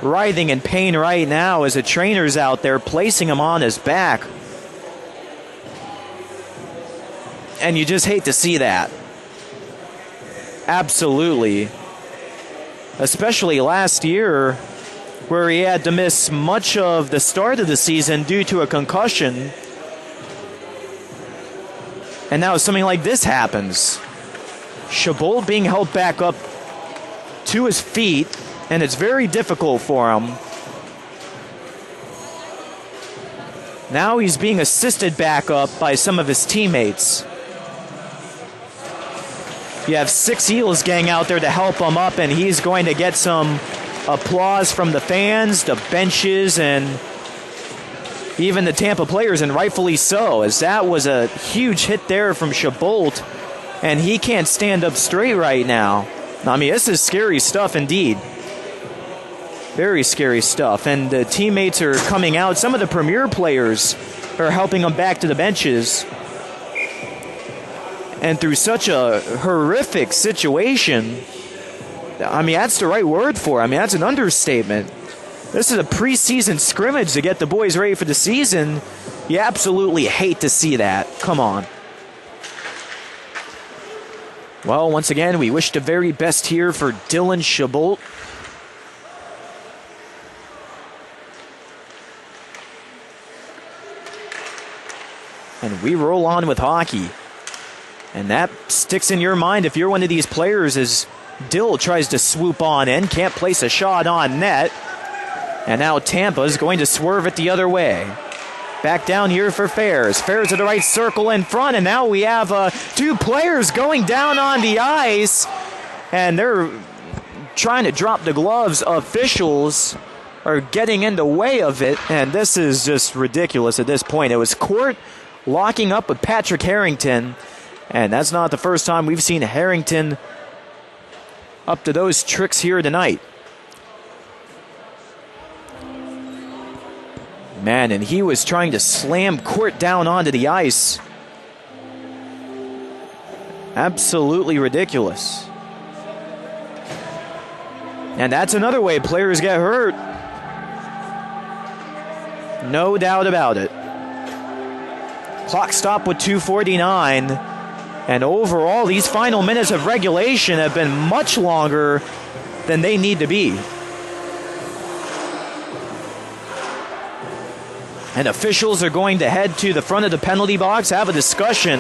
writhing in pain right now as the trainer's out there placing him on his back. And you just hate to see that. Absolutely. Especially last year, where he had to miss much of the start of the season due to a concussion. And now something like this happens. Chabot being held back up to his feet, and it's very difficult for him. Now he's being assisted back up by some of his teammates. You have 6 Eels gang out there to help him up, and he's going to get some applause from the fans, the benches, and even the Tampa players, and rightfully so, as that was a huge hit there from Chabot, and he can't stand up straight right now. I mean, this is scary stuff indeed. Very scary stuff, and the teammates are coming out. Some of the premier players are helping him back to the benches. And through such a horrific situation, I mean, that's the right word for it. I mean, that's an understatement. This is a preseason scrimmage to get the boys ready for the season. You absolutely hate to see that. Come on. Well, once again, we wish the very best here for Dylan Chabot. And we roll on with hockey. And that sticks in your mind if you're one of these players as Dill tries to swoop on in, can't place a shot on net. And now Tampa is going to swerve it the other way. Back down here for Fairs. Fairs to the right circle in front, and now we have 2 players going down on the ice. And they're trying to drop the gloves. Officials are getting in the way of it, and this is just ridiculous at this point. It was Court locking up with Patrick Harrington, and that's not the first time we've seen Harrington up to those tricks here tonight. Man, and he was trying to slam Court down onto the ice. Absolutely ridiculous. And that's another way players get hurt. No doubt about it. Clock stop with 2:49. And overall, these final minutes of regulation have been much longer than they need to be. And officials are going to head to the front of the penalty box, have a discussion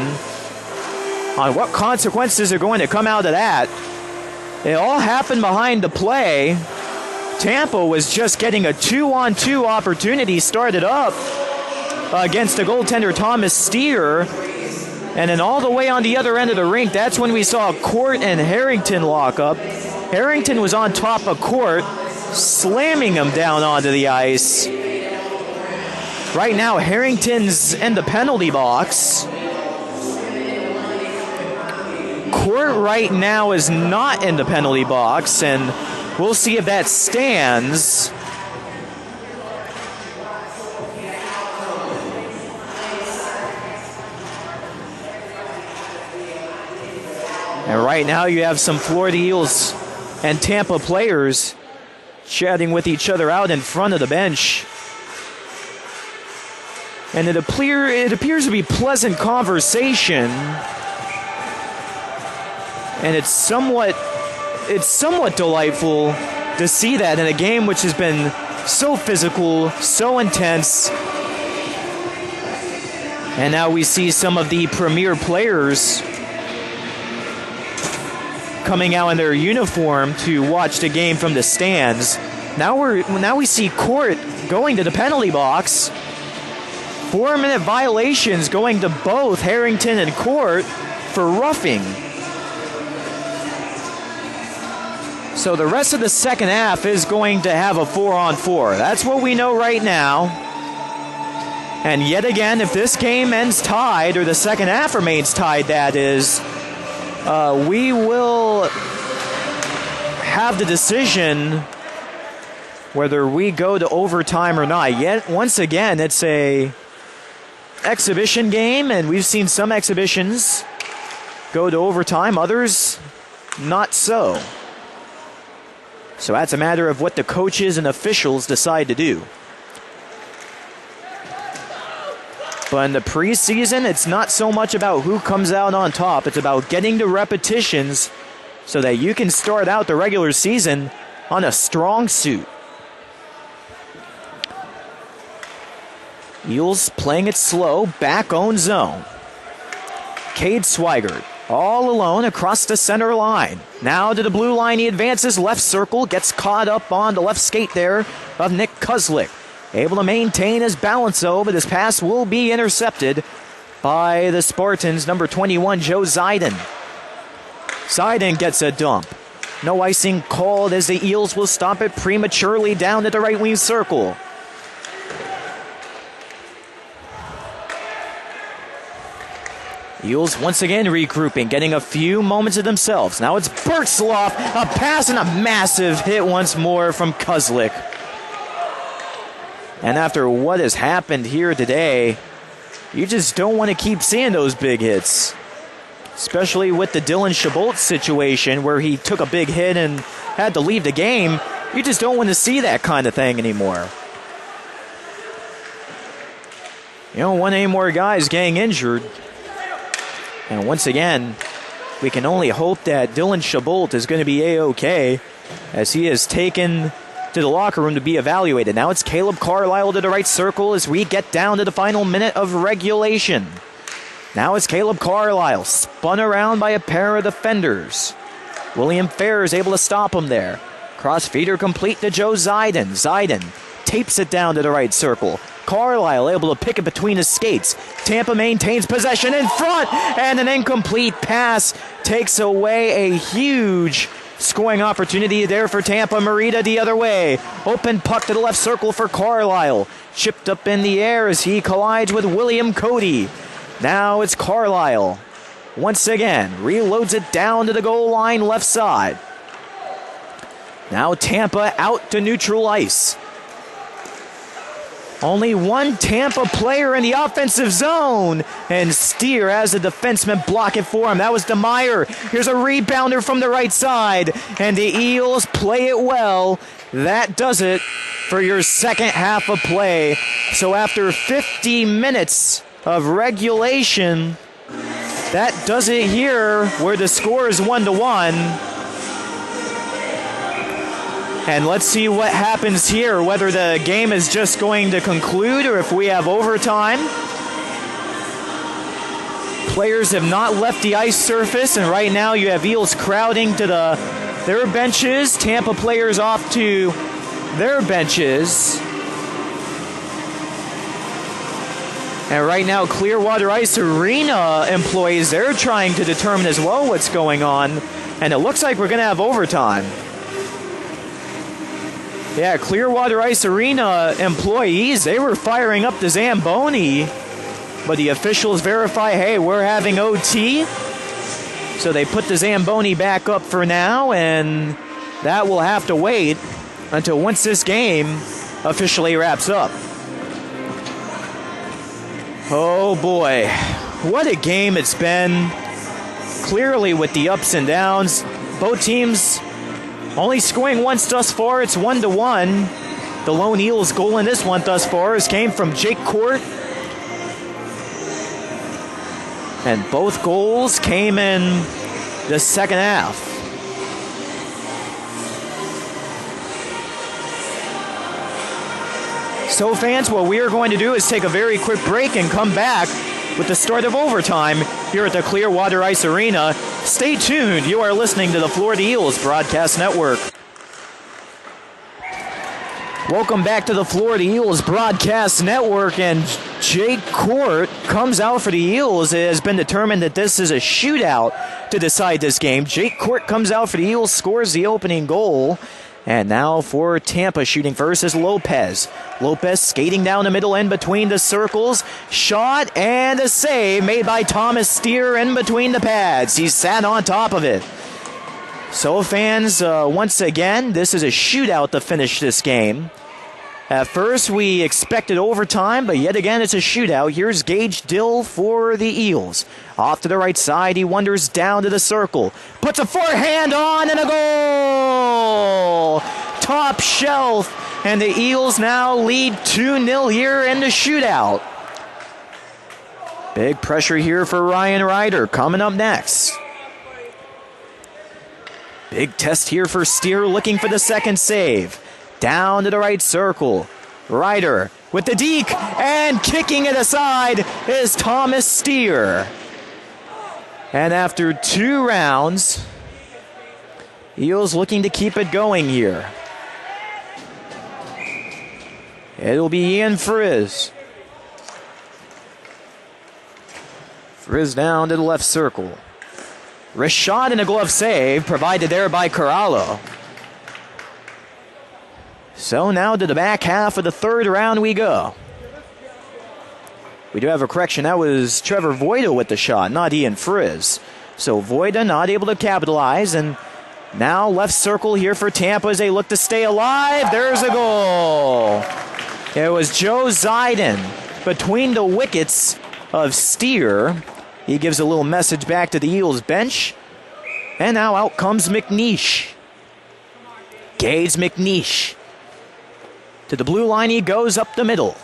on what consequences are going to come out of that. It all happened behind the play. Tampa was just getting a 2-on-2 opportunity started up against the goaltender Thomas Steer. And then all the way on the other end of the rink, that's when we saw Court and Harrington lock up. Harrington was on top of Court, slamming him down onto the ice. Right now, Harrington's in the penalty box. Court right now is not in the penalty box, and we'll see if that stands. And right now you have some Florida Eels and Tampa players chatting with each other out in front of the bench. And it appears to be pleasant conversation. And it's somewhat delightful to see that in a game which has been so physical, so intense. And now we see some of the premier players coming out in their uniform to watch the game from the stands. Now we see Court going to the penalty box. 4-minute violations going to both Harrington and Court for roughing. So the rest of the second half is going to have a 4-on-4. That's what we know right now. And yet again, if this game ends tied, or the second half remains tied, that is, we will have the decision whether we go to overtime or not. Yet, once again, it's a exhibition game, and we've seen some exhibitions go to overtime, others not so. So that's a matter of what the coaches and officials decide to do. But in the preseason, it's not so much about who comes out on top. It's about getting the repetitions so that you can start out the regular season on a strong suit. Eels playing it slow, back own zone. Cade Swigert all alone across the center line. Now to the blue line, he advances left circle, gets caught up on the left skate there of Nick Kuslik. Able to maintain his balance though, but his pass will be intercepted by the Spartans, number 21, Joe Ziden. Ziden gets a dump. No icing called as the Eels will stop it prematurely down at the right wing circle. Eels once again regrouping, getting a few moments of themselves. Now it's Bertzloff, a pass and a massive hit once more from Kuslik. And after what has happened here today, you just don't want to keep seeing those big hits. Especially with the Dylan Chabot situation where he took a big hit and had to leave the game. You just don't want to see that kind of thing anymore. You don't want any more guys getting injured. And once again, we can only hope that Dylan Chabot is going to be A-OK as he is taken to the locker room to be evaluated. Now it's Caleb Carlisle to the right circle as we get down to the final minute of regulation. Now it's Caleb Carlisle, spun around by a pair of defenders. William Fair is able to stop him there. Cross-feeder complete to Joe Ziden. Ziden tapes it down to the right circle. Carlisle able to pick it between his skates. Tampa maintains possession in front, and an incomplete pass takes away a huge scoring opportunity there for Tampa. Merida the other way. Open puck to the left circle for Carlisle. Chipped up in the air as he collides with William Cody. Now it's Carlisle. Once again, reloads it down to the goal line left side. Now Tampa out to neutral ice. Only one Tampa player in the offensive zone. And Steer has the defenseman block it for him. That was DeMeyer. Here's a rebounder from the right side. And the Eels play it well. That does it for your second half of play. So after 50 minutes of regulation, that does it here where the score is 1-1. And let's see what happens here, whether the game is just going to conclude or if we have overtime. Players have not left the ice surface, and right now you have Eels crowding to their benches. Tampa players off to their benches. And right now, Clearwater Ice Arena employees, they're trying to determine as well what's going on. And it looks like we're going to have overtime. Yeah, Clearwater Ice Arena employees, they were firing up the Zamboni. But the officials verify, hey, we're having OT. So they put the Zamboni back up for now, and that will have to wait until once this game officially wraps up. Oh boy, what a game it's been. Clearly with the ups and downs. Both teams only scoring once thus far. It's 1-1. The lone Eels goal in this one thus far came from Jake Court. And both goals came in the second half. So fans, what we are going to do is take a very quick break and come back with the start of overtime here at the Clearwater Ice Arena. Stay tuned. You are listening to the Florida Eels Broadcast Network. Welcome back to the Florida Eels Broadcast Network, and Jake Court comes out for the Eels. It has been determined that this is a shootout to decide this game. Jake Court comes out for the Eels, scores the opening goal. And now for Tampa, shooting first is Lopez. Lopez skating down the middle in between the circles. Shot and a save made by Thomas Steer in between the pads. He sat on top of it. So fans, once again, this is a shootout to finish this game. At first, we expected overtime, but yet again, it's a shootout. Here's Gage Dill for the Eels. Off to the right side, he wanders down to the circle. Puts a forehand on and a goal! Top shelf, and the Eels now lead 2-0 here in the shootout. Big pressure here for Ryan Ryder coming up next. Big test here for Steer, looking for the second save. Down to the right circle. Ryder with the deke, and kicking it aside is Thomas Steer. And after 2 rounds, Eels looking to keep it going here. It'll be Ian Frizz. Frizz down to the left circle. Wrist shot and a glove save provided there by Corallo. So now to the back half of the third round we go. We do have a correction. That was Trevor Voida with the shot, not Ian Frizz. So Voida not able to capitalize, and now left circle here for Tampa as they look to stay alive. There's a goal. It was Joe Ziden between the wickets of Steer. He gives a little message back to the Eels bench. And now out comes McNeish. Gage McNeish. To the blue line he goes up the middle.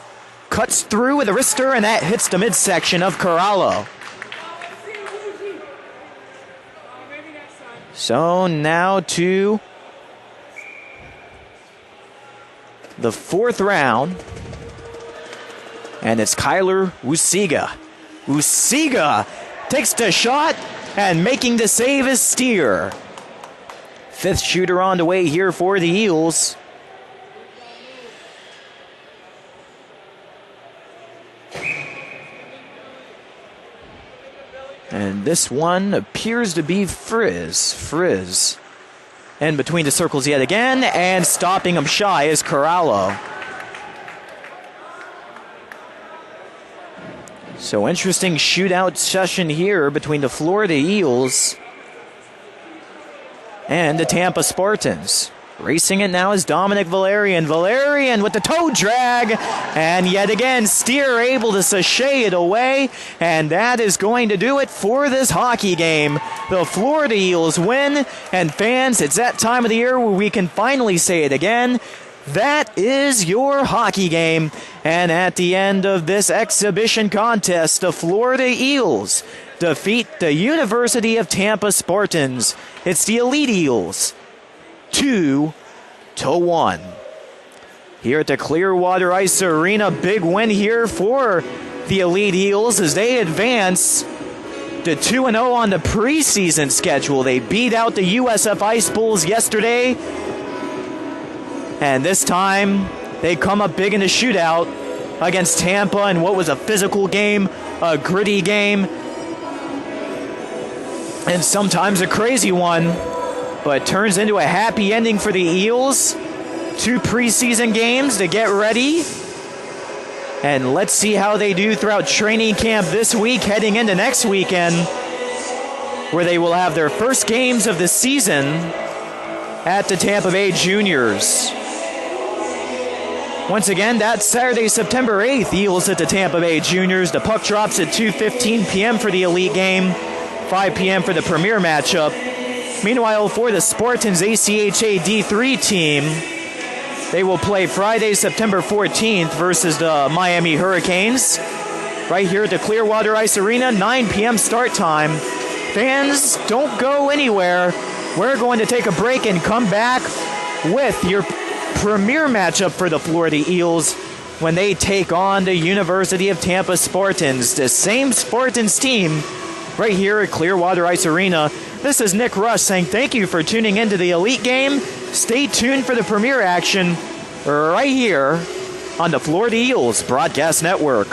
Cuts through with a wrister, and that hits the midsection of Corallo. So now to the fourth round. And it's Kyler Usiga. Usiga takes the shot, and making the save is Steer. Fifth shooter on the way here for the Eels. And this one appears to be Frizz. Frizz. And between the circles yet again, and stopping him shy is Corallo. So interesting shootout session here between the Florida Eels and the Tampa Spartans. Racing it now is Dominic Valerian. Valerian with the toe drag. And yet again, Steer able to sachet it away. And that is going to do it for this hockey game. The Florida Eels win. And fans, it's that time of the year where we can finally say it again. That is your hockey game. And at the end of this exhibition contest, the Florida Eels defeat the University of Tampa Spartans. It's the Elite Eels 2-1. 2-1. Here at the Clearwater Ice Arena, big win here for the Elite Eels as they advance to 2-0 on the preseason schedule. They beat out the USF Ice Bulls yesterday, and this time they come up big in the shootout against Tampa in what was a physical game, a gritty game, and sometimes a crazy one, but turns into a happy ending for the Eels. 2 preseason games to get ready. And let's see how they do throughout training camp this week, heading into next weekend, where they will have their first games of the season at the Tampa Bay Juniors. Once again, that's Saturday, September 8th, Eels at the Tampa Bay Juniors. The puck drops at 2:15 p.m. for the Elite game, 5 p.m. for the premier matchup. Meanwhile, for the Spartans ACHA D3 team, they will play Friday, September 14th versus the Miami Hurricanes. Right here at the Clearwater Ice Arena, 9 p.m. start time. Fans, don't go anywhere. We're going to take a break and come back with your premier matchup for the Florida Eels when they take on the University of Tampa Spartans. The same Spartans team right here at Clearwater Ice Arena. This is Nick Rush saying thank you for tuning into the Elite game. Stay tuned for the premier action right here on the Florida Eels Broadcast Network.